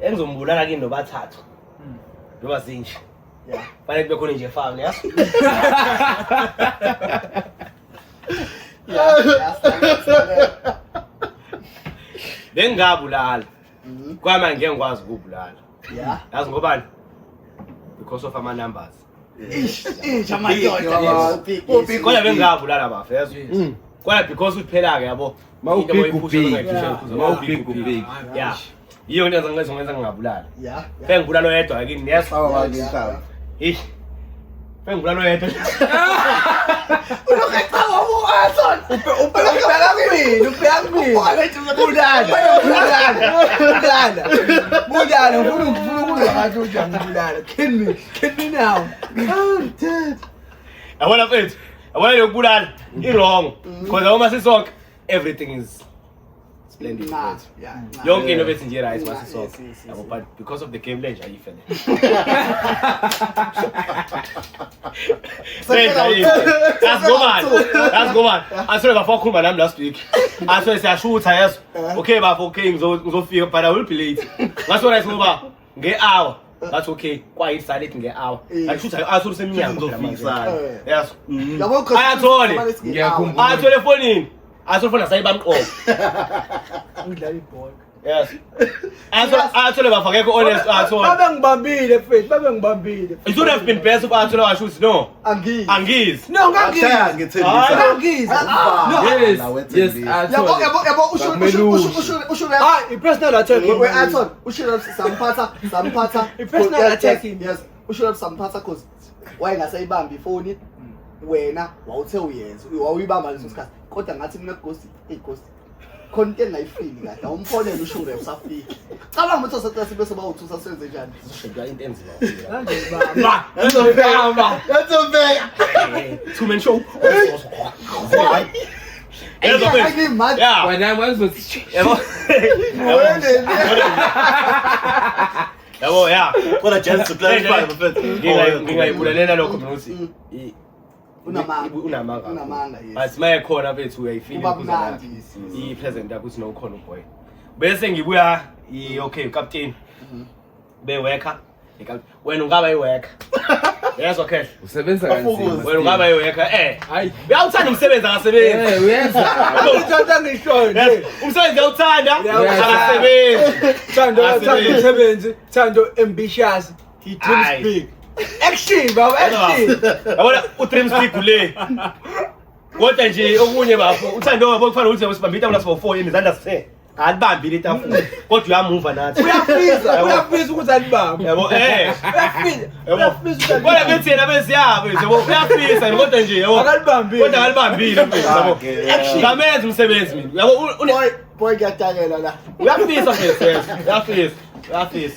Engizombulala kini nobathathu. Ngoba zinje. Yeah. Fanele kube khona nje family, yazi? Bengabulala. Kwama ngeke ngikwazi ukubulala. Yeah. Yazi ngobani? Because of ama numbers. Amadoda. Kodwa bengabulala bafa, yazi? Kodwa because uphela ke yabo. Mawubhig. Yeah. Yiyo into engizongenza ngingabulala. Yeah. Bengibulala oyedwa yini, yes? Eh. Bengibulala oyedwa. Kill me now. I'm dead. Yabona mfethu. Yabona lokubulala i-wrong. Because uma sisonke everything is splendid. Nah. Mfethu. Yeah. Yonke into bese nje right Nah, masisonke. yes. Yabo but because of the game le nje ayifene. That's go man. Asole bafo khuluma nami last week. Asole siyashutha yeso. Okay bafo, okay ngizofika but I will be late. Ngasho right ngoba nge-hour That's okay. Quiet silent nge-hour. Ayishuthi ayi-hour seminyango phela manje. Yes. Yabo Ayathole. Ngiyakhumbula. Athole efonini. Athole phone asayibamqobo. Ngidlala ibhola. Yes. Athole bafake honest athole. Babengibambile mfethu, babengibambile. It would have been best if Athole washuthi no. Angizi. Angizi. No, ngangizi. Ngangizi. Yes, Yabo usho I-personal attack. Athole usho samphatha I-personal attack. Yes, usho samphatha cause wayengasayibambi ifoni wena wawuthe uyenza wawuyibamba leso sikhathi kodwa ngathi mina ghost ghost content ngayifili kahle awumfonela usho usafika cabanga ukuthi sathi bese bawuthusa senze njani Shedwa into enzima. Kanje baba. Ngizobheka. Two men show. Yeah. Wena manje Yabo. Yabo, yeah. What a chance to clarify, my friend. Ngingayibulelela lokho mina ukuthi unamanga unamanga yes. But maye khona bethu uyayifeel ubamnandi i-present yakho uthi nokhona boy. Bese ngibuya okay captain. Be worker. Wena ungaba iworker. Yes okay. usebenza kanzima. Wena ungaba iworker hayi. Uyawuthanda umsebenzi akasebenzi. Uyenza. Ngithanda ngishoyo. Umsebenzi uyawuthanda akasebenzi. Thando umsebenzi, thando ambitious. He dreams big. Action baba, action. Yabona u-dreams big le. Kodwa nje okunye bafo uthando wabo kufanele ukuthi usibambe itafula sibo 4 yini izandla sithe. Alibambi le tafula. Kodwa uyamuva nathi. Uyafisa ukuthi alibambe. Yabo Uyafisa. Uyafisa. Kodwa bethi yena besiyabo yabo uyafisa kodwa nje yabo. Akalibambi. Kodwa akalibambile mfethu yabo. Ngamenza umsebenzi mina. Yabo boy kuyatakela la uyafisa mfethu uyafisa. Uyafisa.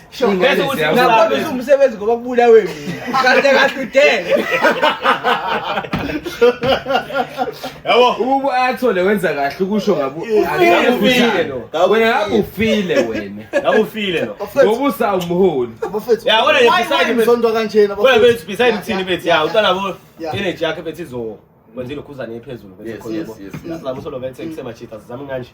Nakho umsebenzi ngoba kubulawe mina. Kahle kahle udele. Yabo Ubu Athole wenza kahle ukusho ngabo. Ufile no. Wena ngabe ufile wena. Ngabe ufile no. Ngoba usawumholi. abafethu Yeah, wena beside imzondo kanjena wena bethu beside mthini bethi ya uqala bo energy yakhe bethi izo kwenzile ukhuzana ephezulu bese khona yabo. Lazama solo bethe kusemachita sizama kanje.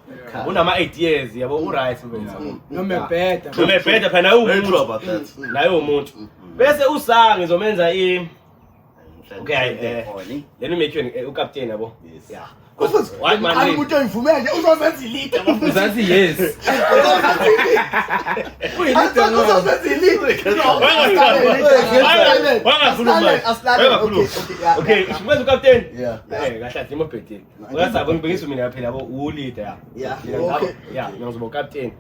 Unama 8 years yabo uright mfethu. Noma bheda. Noma bheda phela naye umuntu. Naye umuntu. Bese usanga ngizomenza okay let me make you ucaptain yabo. Yeah. What man? umuntu oyivumele uzozenza ilida Uzathi yes. uzozenza ilida Okay, mwenza ucaptain. Yeah. Kahle imobhedini. Uyasaba ngibekisa mina phela yabo uleader. Yeah. Yeah, ngizoba ucaptain.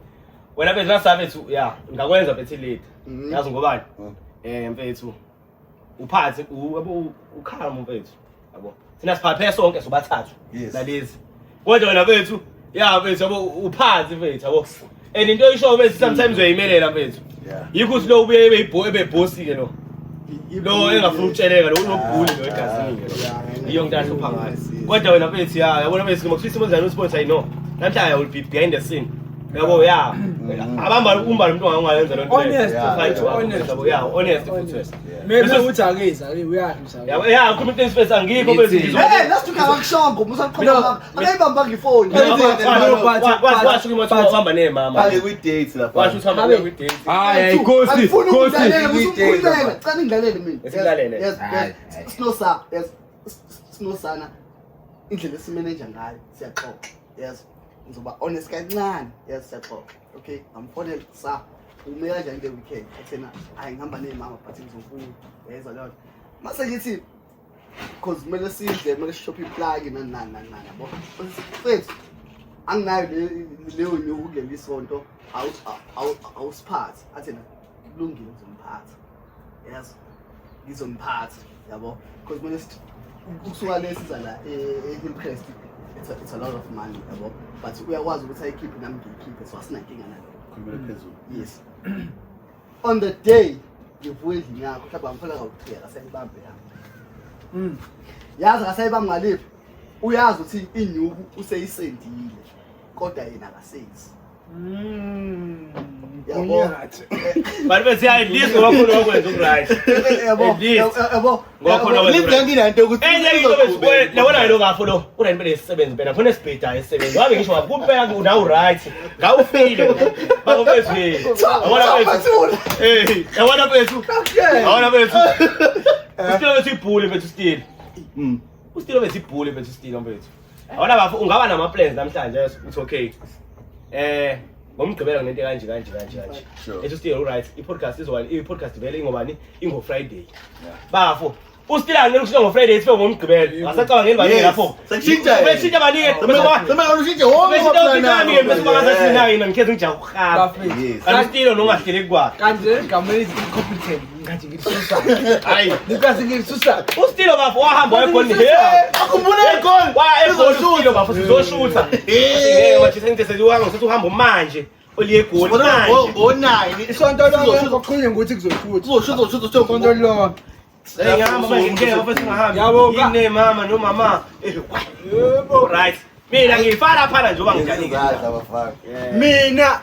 Wena bethu nasabethu yeah, ngakwenza bethu lead. Yazi ngobani? Mfethu. Uphathi ukhala mfethu. Yabo. Sina siphaphe sonke sobathathu. Lalezi. Kodwa wena bethu, yeah bethu yabo uphathi mfethu yabo. And into oyisho bethu sometimes uyayimelela mfethu. Yikho uthi lo ubuye ebebosi ke lo. Lo engafuna ukutsheleka lo unobhuli lo egazini ke lo. Iyo nto ahlupha ngayo. Kodwa wena bethu yeah, yabona bethu ngokusisa ibonzana usponsor I know. Namhlanje will be behind the scene. Yabo yeah. Abamba umba lo muntu angayenza lo nto. Honest. Yabo yeah, honest futhi. Maybe uthi akeza, uyahlusa. Yabo yeah, commitment space angikho bethu ngizwa. hey let's talk about shongo musaqhubeka akayibamba ngifoni Washo ukuthi uhamba nemama. Bale kwi date lapha. Washo ukuthi uhamba kwi-date. Hayi Nkosi, Nkosi. Cala ngidlalele mina Esidlalele. yes sinosana indlela esimeneja ngayo siyaxoxa yes ngizoba honest kancane yes siyaxoxa okay amfonela sa ume kanjani le weekend athena hayi ngihamba nemama but ngizofuna yeza lo mase ngithi cause kumele sidle kumele shop iplug nani yabo mfethu anginayo leyo nyuku kuleli sonto awusiphathi athena kulungile uzomphatha yes ngizomphatha yabo cause kumele ukusuka lesiza la impressed it's a lot of money yabo but uyakwazi ukuthi ayikhiphe nami ngiyikhiphe so asinankinga nalo Khulumela phezulu. yes on the day ngivuye endlini yakho mhlawumbe ngifuna ukuthiya asayibambe yami yazi asayibambe ngaliphi uyazi ukuthi inyuku useyisendile kodwa yena akasenzi Unyathi. But bese at least ngokhona okwenza ubright. Yabo. Ngokhona okwenza. Lizenginanto ukuthi Enye into bese labona lo ngafo lo una impela isisebenzi phela khona isibheda esisebenzi. Wabe ngisho kumpela nawu right. Ngawufile. Bakubese. Awona bethu. Awona bethu. Awona bethu. Usitilo bese ibhuli bethu still. Usitilo bese ibhuli bethu still bethu. Awona bafo ungaba nama plans namhlanje uthi okay. Ngomgqibelo nento kanje. Ethi still right. I-podcast vele ingobani? Ingo Friday. Bafo. Usitila ngeke kusho ngo Friday sibe ngomgqibelo. Ngasacaba ngeni bani lapho. Beshintsha banike. Sema ushintshe wonke Beshintsha bese bangasathi nayo ngikhethe ngijaka ukuhamba. Usitilo nongahlele kwakhe. Kanti igama elithi incompetent ngathi ngisusa. Hayi. Ngikazi ngisusa. Usitilo bafo wahamba wegoli. akhumbula igol. Waya egoli bafo sizoshutha. Wathi sengithi uhamba ngisethi uhamba manje. Oliye egoli manje. Ngo9 Isonto lonke ngoqhunye ukuthi kuzoshutha. Uzoshutha Isonto lonke. Ngihamba manje ngeke bafo singahambi. Yabo yini mama no mama. Yebo right. Mina ngifala phana njengoba ngijani.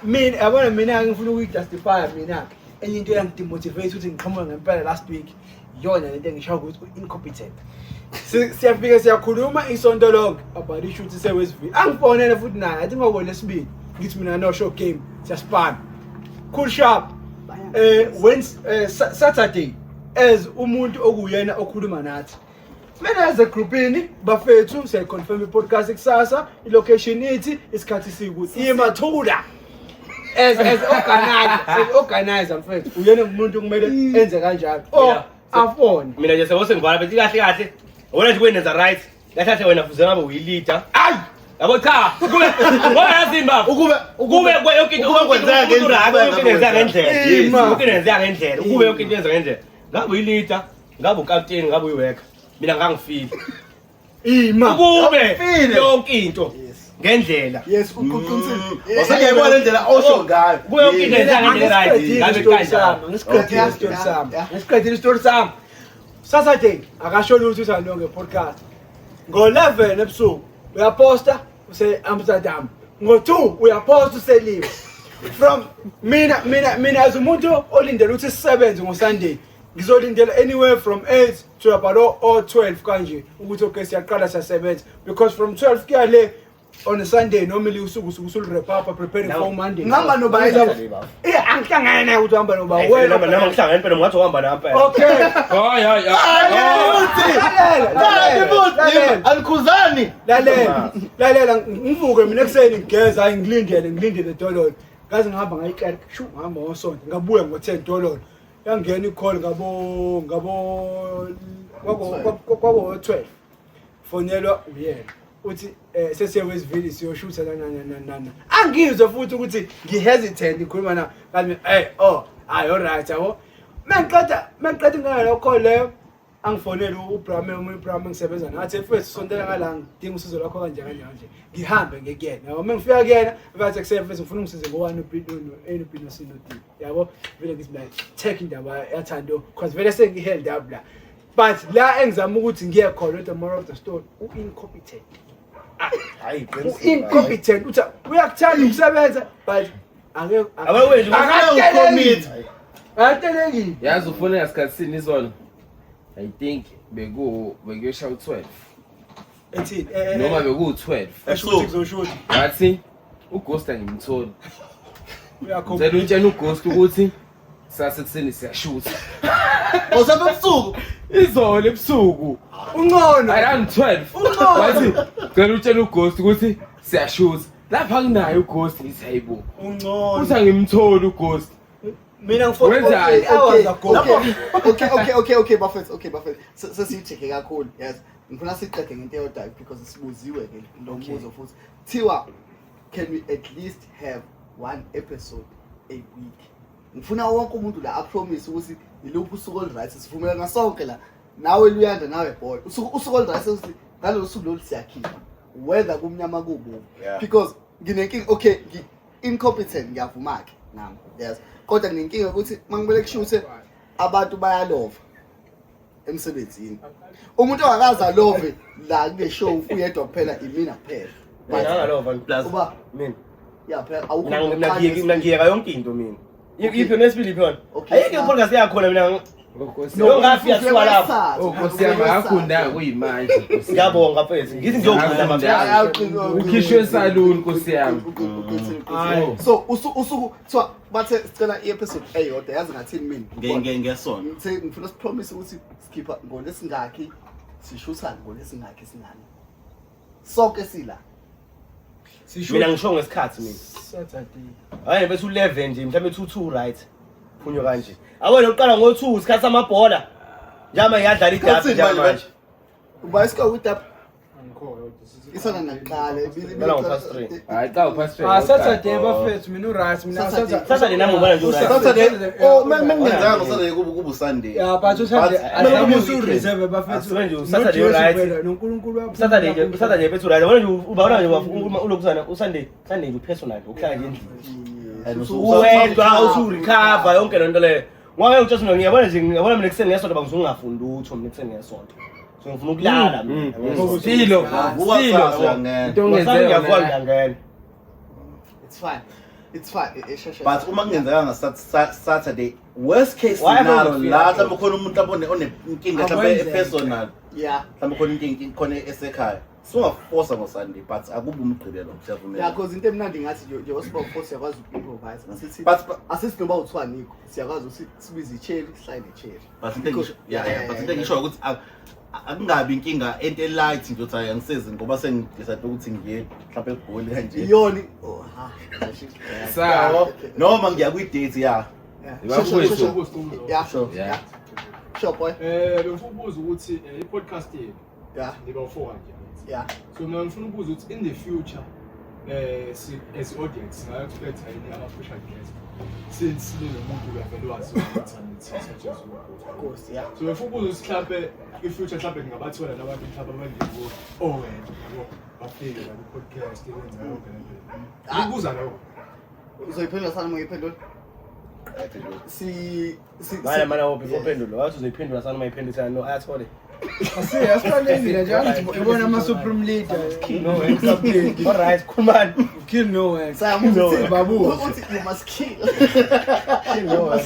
Mina yabona mina ngifuna ukuyijustify mina. Enye into eyangimotivate ukuthi ngiqhamuke ngempela last week. Yona lento engisho ukuthi incompetent. Siyafika siyakhuluma isonto lonke about ishoot seWestville. Angifonele futhi naye athi ngoko lesibili. Ngithi mina no show game siyaspana. Cool sharp. Wednesday Saturday as umuntu okuyena okhuluma nathi. Mina as a groupini bafethu siya confirm i-podcast kusasa, i-location ithi isikhathi sikuthi imathula. As organizer mfethu uyena umuntu kumele enze kanjalo. Afone. Mina nje sewose ngivala bethi kahle. Wena nje kwenza right. Lathathe wena fuze ngabe uyi-leader. Ayi! Yabo cha. Ngoba yazi baba. Ukube yonke into okwenzeka ngendlela. Ukube yonke into yenza ngendlela. Ngabe uyi-leader, ngabe ucaptain, ngabe uyi-worker. Mina ngangifile. Ukube yonke into ngendlela. Yes, uqinisile. Wasengiyibona indlela osho ngayo. Kube yonke into yenza ngendlela right. Ngabe kanjani? Ngisiqedile story sami. Saturday akasho lutho uthando ngepodcast. Ngo11 ebusuku uyaposta use Amsterdam. Ngo2 uyaposta useliwe. From mina as umuntu olindele ukuthi sisebenze ngoSunday. Ngizolindela anywhere from 8 to about 12 kanje ukuthi okay siyaqala siyasebenza because from 12 kuya le on a Sunday normally usuku usul wrap up preparing for Monday. Ngihamba nobayela. Angihlangana naye ukuthi uhamba noba wena nama ngihlangana phela ngathi uhamba napha. Okay. Alikhuzani. Lalela ngivuke mina ekseni ngigeza hayi ngilindele dololo. Ngaze ngihamba ngayikela shu ngihamba ngosonto ngabuya ngo10 yangena icall ngabo 12 fonelwa uyena uthi seseWestville siyoshutha nana angizwe futhi ukuthi ngihesitate ngikhuluma na kanti alright yabo mangiqeda ngalo call leyo angifonela uBrahman ngisebenza nathi first sontela ngala ngidinga usizo lakho kanje ngihambe ngekuyena yabo mengifika kuyena bathi kusebenza ngifuna ungisize ngo1 opinion sinodi yabo vele ngithi la check indaba yathando because vele sengiheld up la but la engizama ukuthi ngiye khona the moral of the story incompetent incompetent uthi uyakuthanda ukusebenza but akakeleki yazi ufuna ngasikhatsini izolo I think bekuyosha u12 ethi noma beku12 eshuthi kuzoshuthi ngathi uGhost angimtholi uyakhomba ngicela utshena uGhost ukuthi sasekuseni siyashutha Osabebusuku izolo ebusuku uncono around 12 wathi ngicela utshena uGhost ukuthi siyashutha lapha kunayo uGhost ngithi hayibo uncono uthi angimtholi uGhost mina ngifuna hours ago Okay, Buffett. Sesicheke kakhulu. Yes. Ngifuna siqede ngento eyodwa because sibuziwe ke lo mbuzo futhi. Thiwa, can we at least have one episode a week? Ngifuna wonke umuntu la promise ukuthi yiluphi usuku olright sivumela ngasonke la. Nawe Luyanda nawe boy. Usuku olright ukuthi ngalolu suku lolu siyakhipha. Whether kumnyama kubo. Because nginenkinga okay, incompetent ngiyavuma ke nami. Yes. Kodwa nginenkinga ukuthi mangibele kushuthe abantu bayalova emsebenzini. Umuntu ongakaza love la kule show uyedwa kuphela imina kuphela. Mina ngalova plus Uba mina yeah phela mina ngiyeka yonke into mina iphi nesibili phela ayike podcast yakho mina ngafika siwa lapho Nkosi yami akunda kuyimanje. ngiyabonga mfethu ngithi ngiyogcina mafethu Ukhishwe salon Nkosi yami. So usuku kuthiwa bathe sicela i-episode eyodwa yazi ngathini mina ngesona ngifuna sipromise ukuthi sikhipha ngolesingakhi sishutha ngolesingakhi singane sonke sila mina ngisho ngesikhathi mina Saturday. hayi bese u11 nje mhlambe 2 right phunyo kanje awena uqala ngo2 isikhathi samabhola njama iyadlala idabi manje ubayisika udap isona naqala Mina ngipast 3 Hayi cha upast 3. Saturday bafethu mina uright mina sasa nami ngibona nje uright Saturday mengenzanga ngoSaturday kuba uSunday yeah but Saturday mina reserve bafethu Asibe nje Saturday right noNkulunkulu wapha Saturday bethu right ubona nje ubona nje ulokusana uSunday nje personal uhlala nje endlini uwedwa usurecover yonke lento le ngoba ngitshela mina ngiyabona mina kuseni ngesonto bangizungafundi utho mina kuseni ngesonto so ngifuna ukulala mina Silo. ngiyafuna ngiyangena it's fine but uma kungenzekanga Saturday worst case scenario la mhlawumbe khona umuntu abone onenkinga mhlawumbe personal yeah mhlawumbe khona inkinga khona esekhaya sungaforce ngoSunday but akuba umgqibelo siyavumela yeah because into emnandi ngathi nje wasiba force yakwazi ukuimprovise ngasithi but asisinoba u2 Nico siyakwazi ukuthi sibize icheli slide icheli but into ngisho but into ngisho ukuthi akungabi inkinga ento light nje uthi angisezi ngoba sengidecide ukuthi ngiye mhlawumbe egoli kanje iyoni Sawa. noma ngiya kwi date ya yeah sure yeah sure boy Bengifuza ukuthi i-podcast yethu yeah niba u4 nje. yeah So mina ngifuna ukubuza ukuthi in the future as audience singa-expect yini ama-special guest since nomuntu vele wazi ku-internet such as of course yeah so ngifuna ukubuza ukuthi mhlawumbe i-future mhlawumbe ngingabathola nabantu mhlawumbe abanjengo-Owen yabo bafike la ku-podcast benza yonke lento. Ngibuza lokho. uzoyiphendula sana ngiyiphendula si mana wophi uphendulo wathi uzoyiphendula sana mayiphendula no ayathole asiqaleni nje ngibona ama supreme leader all right khulumani kill no way sayamuthi babu uthi you must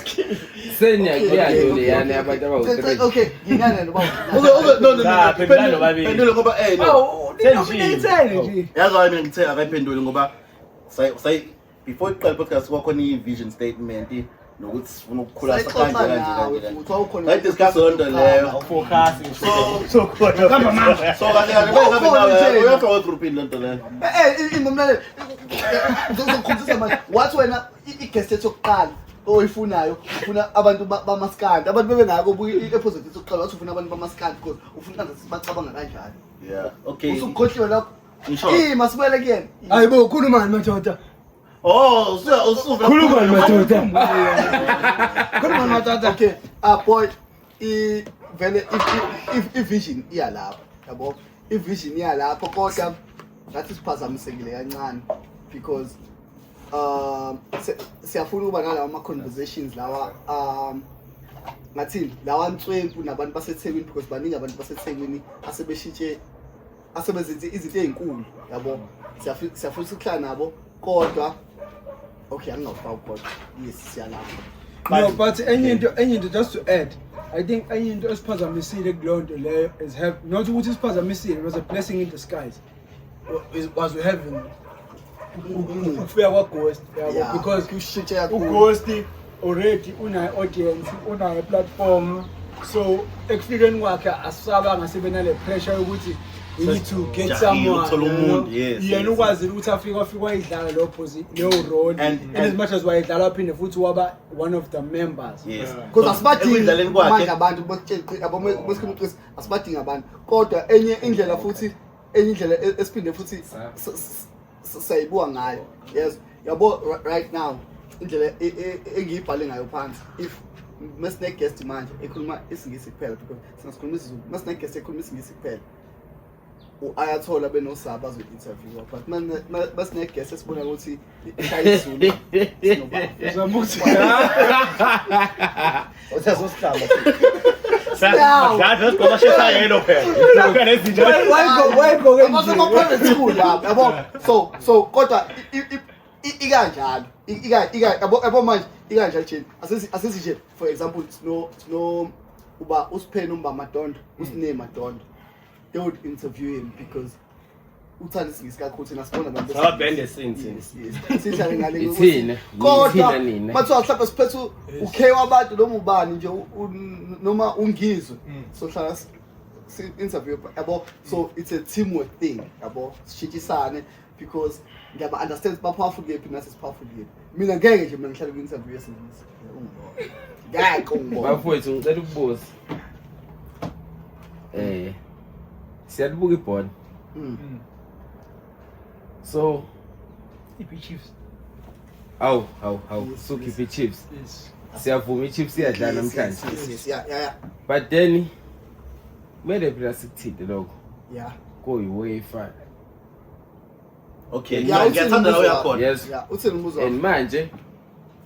kill Seniyakuyalo leyana abantu abawu3. okay ngingana noba phendula babili pendule ngoba nominated yazi wami ngithe akayiphendule ngoba before iqala podcast kwakhona i-vision statement nokuthi sifuna ukukhulasa kanje kanje discuss lonto leyo focus so khona hamba manje so kahle uyafika group in lonto leyo ingomlaleli ngizokukhumbisa manje wathi wena i-guest yethu yokuqala oyifunayo ufuna abantu bamaskandi abantu bebengako buya i-episode yethu yokuqala wathi ufuna abantu bamaskandi because ufuna ukuthi bacabanga kanjani yeah okay usukhohliwe lapho inshallah masibele kuyena hayibo khuluma madoda oh usuva khuluma madoda khuluma madoda okay boy vele i-vision iyalapho yabo i-vision iyalapho kodwa ngathi siphazamisekile kancane because siyafuna ukuba nalawa ama-conversations lawa ngathini lawa nswempu nabantu baseThekwini because baningi abantu baseThekwini asebenza izinto ey'nkulu yabo siyafuna ukuhlala nabo kodwa okay angingawufaki kodwa yes siyalapho no but enye into just to add I think enye into esiphazamisile kuleyo nto leyo is have not ukuthi isiphazamisile was a blessing in disguise was we having ukufika kwa-Ghost yabo because kushintshe kakhulu uGhost already une-audience une-platform so ekufikeni kwakhe asisabanga sebenale pressure yokuthi we need to get someone yena ukwazi ukuthi afike wayidlala leyo role and as much as wayidlala waphinde futhi waba one of the members because asibadingi manje abantu besikhumqisi asibadingi abantu kodwa enye indlela esiphinde futhi sayibuka ngayo yes yabo right now indlela engiyibhale ngayo phansi if mesine guest manje ekhuluma isingisi kuphela because sinasikhuluma isiZulu mesine guest ekhuluma isingisi kuphela ayathola benosaba azo-interview but mesine guest esibona ukuthi ikhaya isiZulu uzamuthi usasosihlamba ngathi ngoba shesa yelo phela lokho nezinto why go private school lapha yabo so kodwa ikanjalo yabo manje ikanjalo nje asisi nje for example no uba usiphene umba Madondo usine Madondo they would interview him because uthanda isikakhulu thina sibona abantu sababhende esinti sihlale ngale ithina kodwa nina mathiwa mhlawumbe siphethe ukhe wabantu noma ubani nje noma ungizwe so hlala interview yabo so it's a teamwork thing yabo sishintshisane because ngiyaba understand powerful yephi nasi powerful yephi mina ngeke nje mina ngihlale ku interview yesingisi ngeke ungibona bafowethu ngicela ukubuza siyalibuka ibhola so Chiefs. Aw so keep it Chiefs siyavuma iChiefs iyadlala namhlanje yeah but then kumele phela sikuthinte lokho yeah kuyi-UEFA Okay, Yeah, ngiyathanda la uyakhona. yes yeah uthini umbuzo and manje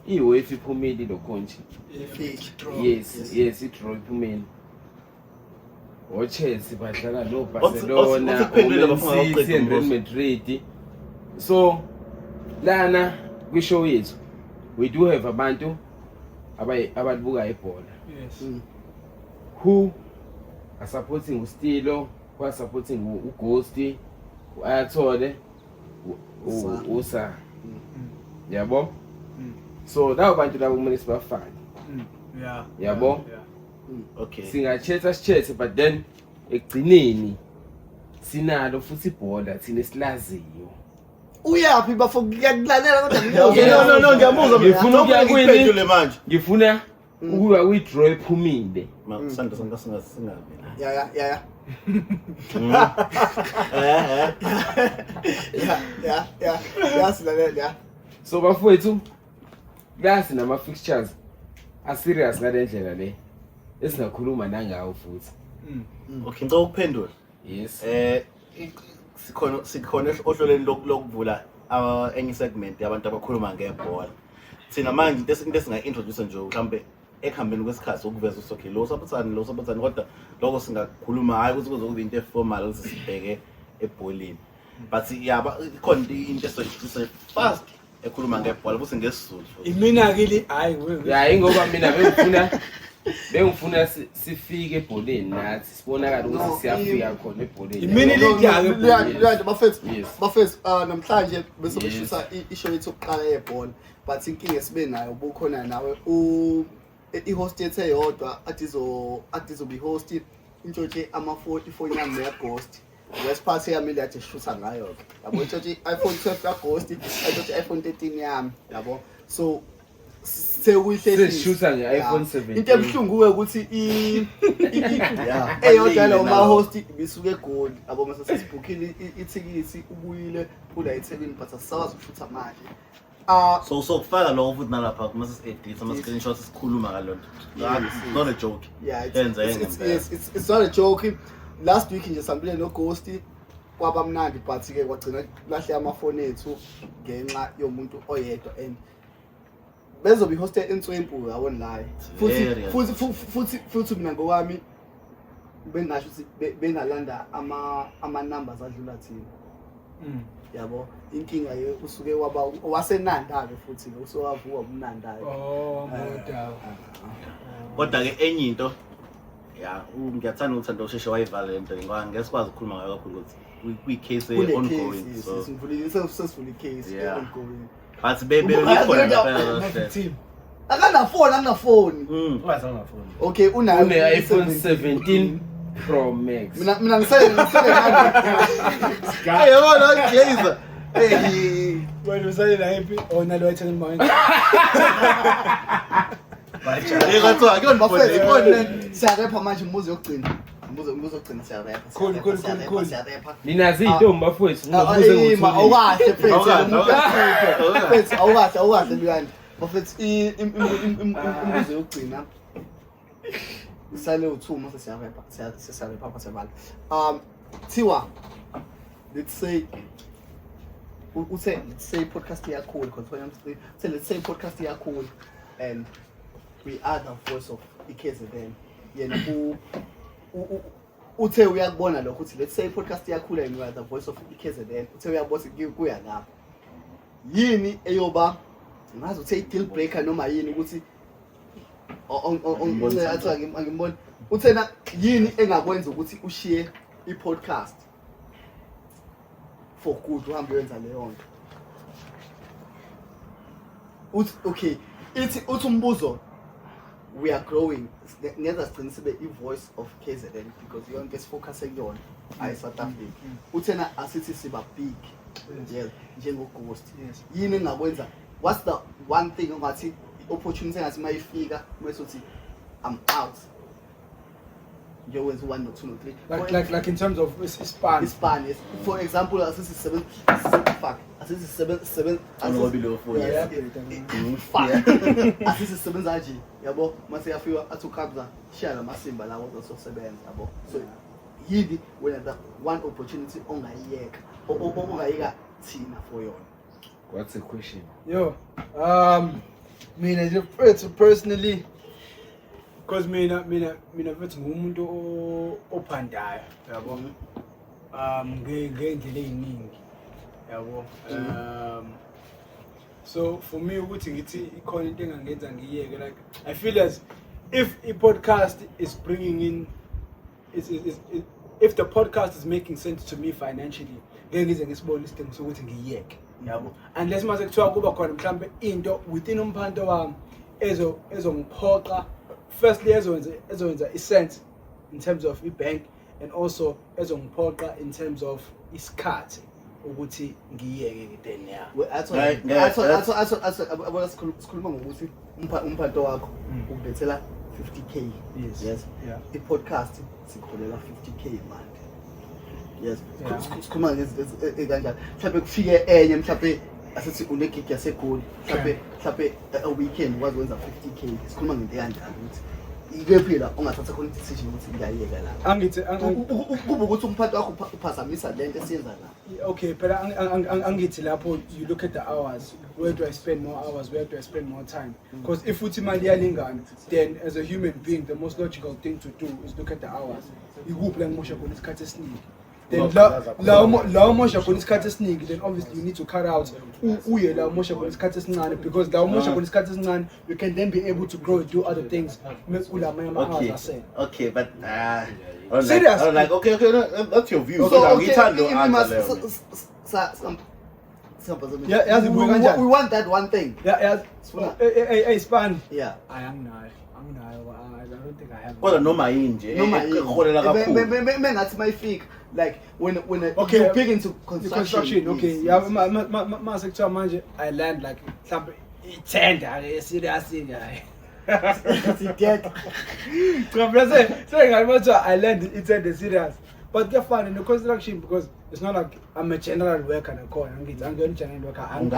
i-UEFA iphumile lo konje yes i-draw iphumile o-Chelsea badlala no Barcelona o-Man City and Real Madrid so lana kwishow yethu we do have abantu abalibuka ibhola Yes. who are supporting uStilo, who are supporting uGhost, uAthole, uSa. Yabo? So labo bantu labo kumele sibafake. Yeah. Yabo? Okay. Singachetha but then ekugcineni sinalo futhi ibhola thina esilaziyo. uyaphi bafo ngiyakulalela kodwa No, ngiyabuza mina. Ngifuna ukuya kwini? Ngiphendule manje. Ngifuna ukuba kwi-draw ephumile. Masanda singabi. yeah silalela So bafowethu klasi nama fixtures a serious ngale ndlela le esingakhuluma nangawo futhi. Okay, ngicela ukuphendula. Yes. Sikhona ohloleni lokuvula enye segment yabantu abakhuluma ngebhola. Thina manje into esinga-introduce nje mhlambe ekuhambeni kwesikhathi ukuveza ukuthi okay lo sabathani kodwa lokho singakhuluma hayi ukuthi kuzokuba into eformal sibheke ebholeni but yaba ikhona into esoyishisa fast ekhuluma ngebhola futhi ngesizulu Imina kili hayi Ya ingoba mina bengifuna sifike ebholeni nathi sibonakala ukuthi siyafika khona ebholeni. Imini lidake Leandro bafethu Yes. namhlanje bese beshisa ishow yethu yokuqala yebhola but inkinga esibe nayo bukhona nawe i-host yethu eyodwa atizo be host into nje ama-44 yami ya-ghost wesiphathi yami ile ade shutha ngayo ke yabo into nje iPhone 12 ya-ghost into iPhone 13 yami yabo so seshutha nge-iPhone 17. into ebhlungu ukuthi eyodwa lo ma-host bisuke egoli yabo mase sesibukhile ithikithi ubuyile phula eThekwini but asisakwazi ukushutha manje so kufaka lokho futhi nalapha kuma edit ama screenshots sikhuluma ngalonto not a joke yeah it's not a joke last week nje sambile no Ghost kwabamnandi but ke kwagcina lahle amafoni ethu ngenxa yomuntu oyedwa and bezobe hosted eNtswempu yabona la futhi mina ngokwami bengasho ukuthi bengalanda ama numbers adlula thina yabo inkinga ye usuke waba wasenanda ke futhi usowavuka umnanda ke moda kodwa ke enye into ya ngiyathanda ukuthi ndo sheshe wayivala lento ngoba ngesikwazi ukukhuluma ngayo kakhulu ukuthi kwi case ongoing so sesivule case ongoing but bebe likhona team akanafoni okay unayo iPhone 17 Pro Max. mina ngisele hey yabona Glazer wena usale la happy ona lo ethana mind ekathiwa bafethu akuyona siyarepha manje umuzi yokugcina umuzi yokugcina siyarepha Cool. siyarepha Ninazi izintombi bafowethu ngibuze awukahle awukahle luyani bafethu umuzi yokugcina sale uthuma siyarepha pasebala thiwa let's say podcast yakho because let's say podcast yakho and we are the voice of iKZN yena uthe uyakubona lokho uthi let's say podcast yakhula and we are the voice of iKZN uthe uyabona kuya lapho yini eyoba ngazi ukuthi deal breaker noma yini ukuthi angimboni uthena yini engakwenza ukuthi ushiye i-podcast for good uhambe wenza leyo nto okay uthi umbuzo we are growing ngenza sigcine sibe i-voice of KZN because yonke esifocus kuyona ayi South Africa uthena asithi siba big yes njengo-ghost yini engakwenza what's the one thing ongathi i-opportunity engathi mayifika mase uthi I'm out nje wenza 1 no 2 no 3 like in terms of span yes. For example asithi 7 asisebenza nje yabo mase yafika athukabza share lamasimba lawo ozosebenza yabo so yini wena the one opportunity ongayiyeka ongayika thina for yona. What's the question? Yo, mina personally, because mina mfethu ngumuntu ophandayo yabo ngendlela eziningi yabo so for me ukuthi ngithi ikhona into engangenza ngiyeke like I feel as if a podcast is bringing in if the podcast is making sense to me financially ngeke ngize ngisibone isidingo sokuthi ngiyeke yabo unless mase kuthiwa kuba khona mhlambe into within umphanto wami ezongiphoqa firstly ezonza isense in terms of ibank and also ezongiphoqa in terms of isikhathi ukuthi ngiyeke then sikhuluma ngokuthi umphanto wakho ukubethela 50k yes i-podcast sikholela 50k manje yes sikhuluma kanjalo mhlawumbe kufike enye mhlawumbe asithi unegig yasegoli mhlawumbe a weekend wazi wenza 50k sikhuluma ngento kanjalo ukuthi ikephi la ongathatha khona decision ukuthi ngiyayeka la angithi kuba ukuthi umphathi wakho uphazamisa lento esiyenza la okay phela angithi lapho you look at the hours where do I spend more hours where do I spend more time because if uthi imali iyalingana then as a human being the most logical thing to do is look at the hours ikuphi la ngimosha khona isikhathi esiningi then la umosha khona isikhathi esiningi then obviously you need to cut out uye la umosha khona isikhathi esincane because la umosha khona isikhathi esincane you can then be able to grow and do other things okay but serious? I don't like okay no, that's your view so we want that one thing hey span yeah anginayo I don't think I have kodwa noma yinje ekholela kakhulu mengathi mayifika like when okay, you big into construction okay yeah mase kuthiwa manje I land like mhlawumbe i-tender serious guy I learned it's a serious but get fun in the construction because it's not like I'm a general worker and I'm going general worker I'm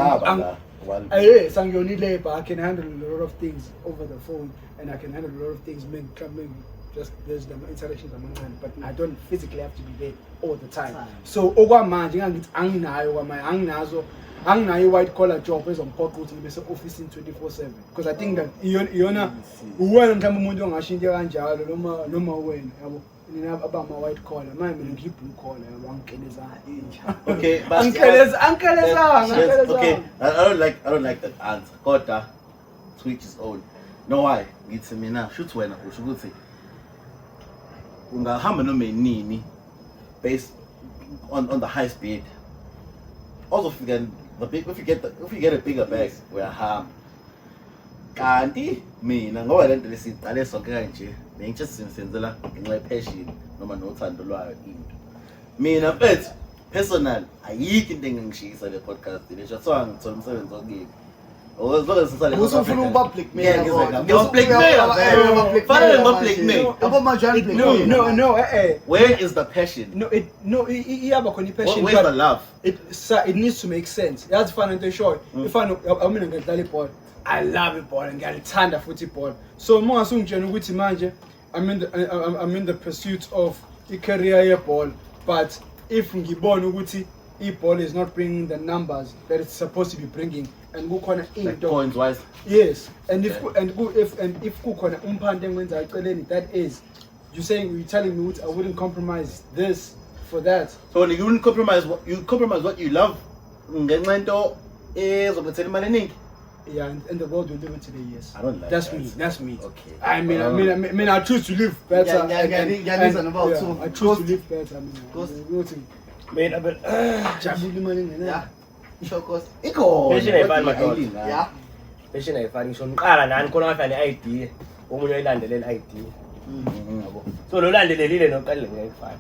only labor I can handle a lot of things over the phone and I can handle a lot of things just there's the interactions among them but I don't physically have to be there all the time so okwamanje ngithi anginazo white collar job ezomphoqa ukuthi ngibe se-office 24/7 because I think that iyona uwena mhlawumbe umuntu ongashintsha kanjalo noma wena yabo nina abama white collar manje mina ngiyi-blue collar yabo angikeleza inja okay but angikeleza okay I don't like that answer kodwa to each his own no why ngithi mina shoot wena usho ukuthi ungahamba noma inini based on the high speed also if you get a bigger bag uyahamba kanti mina ngoba lento lesiqale sonke kanje bengijustsenzela ngenxa ye-passion noma nothando lwayo into mina mfethu personal ayikho into engangishisa le podcast le just so ngithola umsebenzi wakini usufuna ukuba blackmail where is the passion iyaba khona i-passion where's the love it needs to make sense yazi fana into short ifana mina ngidlala ibhola I love ibhola ngiyalithanda futhi ibhola so mongasungitshela ukuthi manje I'm in the pursuit of i-career yebhola but if ngibona ukuthi ibhola is not bringing the numbers that it's supposed to be bringing and kukhona into coins wise yes and if kukhona umphanto engwenza eceleni that is you're telling me I wouldn't compromise this for that so you wouldn't compromise what you love ngenxa into ezobethela imali eningi. Yeah, and the world we live in today, yes. I don't like That's that. me. That's me. Okay. I mean, I choose to live better. I choose to live better. Mina but Yeah. Sure course. Ikhona. Pension ayifani kodwa madoda. ayilingani. Yeah. pension ayifani ngisho ngiqala nani khona ngafana i-ID omunye oyilandelela i-ID yabo so lo landelelile noqalile ngiyayifana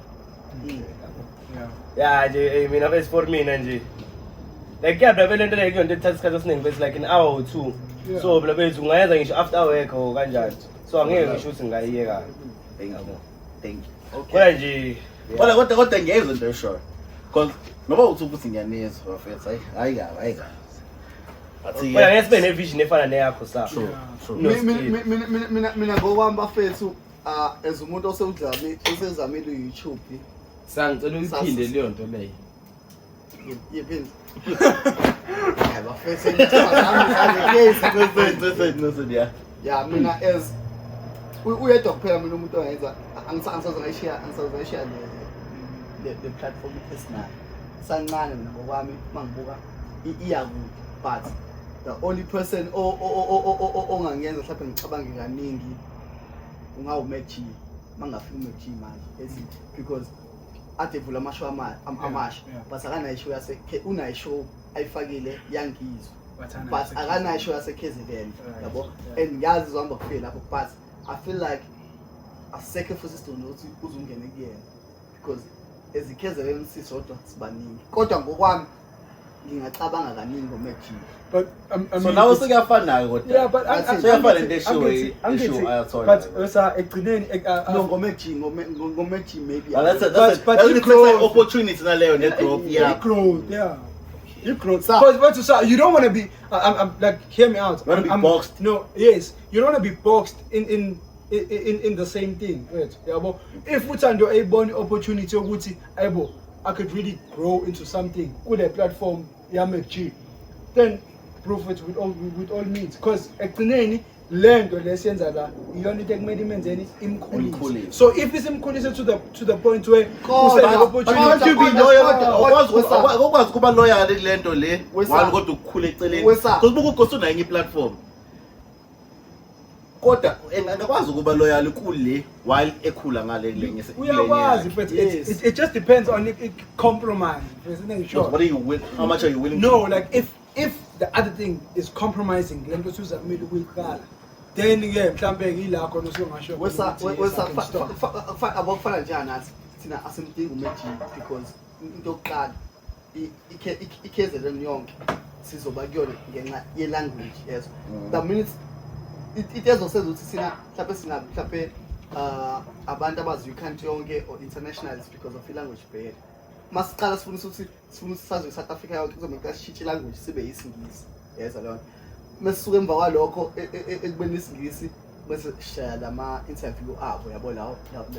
yeah nje mina bese for mina nje like kuyabla lento le kuyonto ethatha isikhathi esiningi bese like an hour or two so bla bethu ungayenza ngisho after work or kanjani so angeke ngisho ukuthi ngayiyeka Thank you. kodwa nje Kodwa ngiyezwa into esho. Because noba uthi ukuthi ngiyanezwa mfethu hayi kabi. Athi kodwa ngeke sibe nevision efana neyakho sa true. mina ngokwami bafethu as umuntu osezamile uYouTube Sangicela uyiphinde leyo nto leyo. yephindi hayi bafethu ngicabanga yeah. yeah mina as uyedwa kuphela mina umuntu oyenza angisazongayishiya le platform personal sancane mina ngokwami mangibuka iyakude but the only person ongangenza mhlawumbe ngicabange kaningi ungawuMachi mangafika uMachi manje because adevula amashow amasha but akanayo show unayo show ayifakile yangizwe but akanayo show yase KZN yabo and ngiyazi zohamba kufika lapho but I feel like aseke futhi sidonke ukuthi uzungene kuyena because eziKZN sisodwa sibaningi kodwa ngokwami ngingacabanga kaningi ngoMachi but So now sekuyafana kodwa. yeah but sekuyafana neshow ayathola. but egcineni no ngoMachi maybe That's but an opportunity naleyo ne-growth yeah. You grow. But so you don't want to be. I'm like, hear me out. You want to be boxed. No, yes, you don't want to be boxed in the same thing. Right? Yeah, but if we find a born opportunity, I could really grow into something with a platform. Yeah, make cheap. Then prove it with all means. Because actually, learn the lessons that you only take medicines and it's imkhulisi. So if it's imkhulisi to the point where Can't you be loyal? Okwazi kuba loyal kule nto le wali kodwa ukukhula eceleni. Because buku ugosu nayo platform. Kodwa engakwazi ukuba loyal kule while ekhula ngale lenye. Uyakwazi but it just depends on it compromise. What are you willing? How much are you willing? No, like if the other thing is compromising, then go to middle will then yeah, mhlambe ila khona usungasho abafana njani nathi thina asimdingi uMachi because into yokuqala iKZN yonke sizoba kuyona ngenxa ye language yes the minutes it ezosenza ukuthi sina mhlawumbe abantu abazi country yonke or internationals because of language barrier masiqala sifuna sazi South Africa yonke kuzomeka sishintshe language sibe isingisi yes alone mesisuka emva kwalokho ekubeni isingisi bese share lama interview abo yabo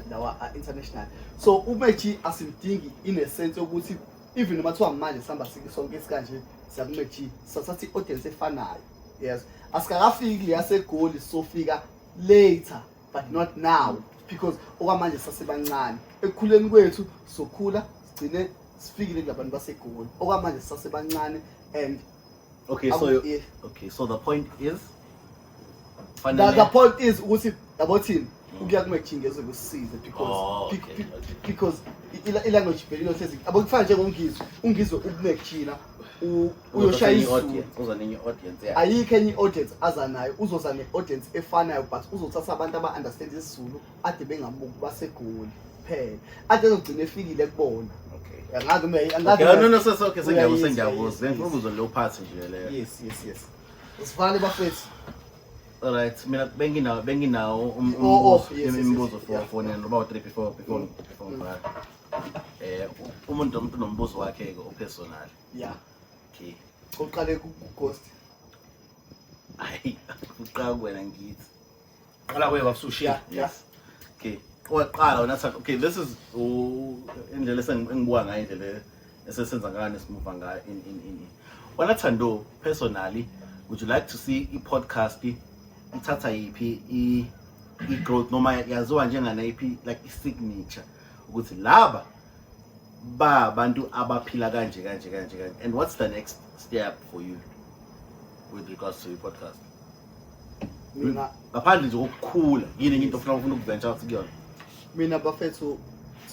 lawa international so uMachi asimdingi in a sense ukuthi even noma kuthiwa manje sihamba sonke isikanje siyakuMachi sathi audience efanayo yes asikakafiki yasegoli sofika later but not now because okwamanje sasebancane ekukhuleni kwethu sokhula sigcine sifikile labantu basegoli okwamanje sasebancane and okay so the point is the point is ukuthi yabothini ukuya kuMachi ngeze kusize because ilanguage barrier says abokufana njengongizwe ungizwe ukuMachi na uyoshayisa uza nenye audience ayikho enye audience azanayo uzoza ne-audience efanayo but uzothatha abantu aba-understand isiZulu ade bengabuki basegoli phela ade ezogcina efikile kubona sengiyabuza ngikubuza lo phathi nje leyo yes sivale bafethu alright mina benginawo imibuzo for about 3 before umuntu nombuzo wakhe ke opersonal yeah okay uqale ku-ghost hayi uqala wena ngithi qala kuye bakusushia yes okay oqala wena okay this is indlela engibuka ngayo indlela esesenza ngane simuva ngayo in wena Thando personally would you like to see i-podcast ithatha yipi i-growth noma yaziwa njengana yipi like i-signature ukuthi laba ba abantu abaphila kanje and what's the next step for you with regards to your podcast? Mina Ngaphandle nje kokukhula, yini into ofuna ukuventure out kuyona? mina bafethu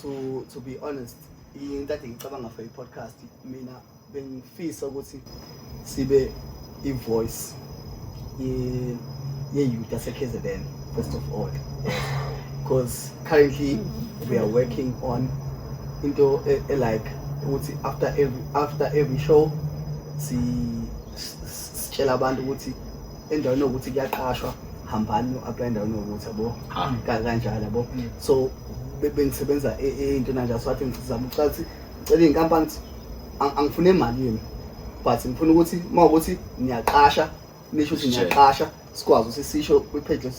to be honest, into ade ngicabanga for i-podcast mina bengifisa ukuthi sibe i-voice ye-youth yase-KZN first of all, because currently we are working on into like ukuthi after every show sitshela abantu ukuthi endaweni ukuthi kuyaqashwa hambani no-apply endaweni ukuthi yabo kanjalo yabo. So bengisebenza into nanje so athi ngizama uqala ukuthi ngicela iy'nkampani ukuthi angifune imali yini but ngifuna ukuthi mawukuthi niyaqasha nisho ukuthi niyaqasha sikwazi ukuthi sisho kwi-page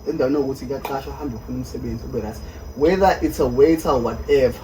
endaweni ukuthi kuyaqashwa hambe ufuna umsebenzi ube right, whether it's a waiter or whatever.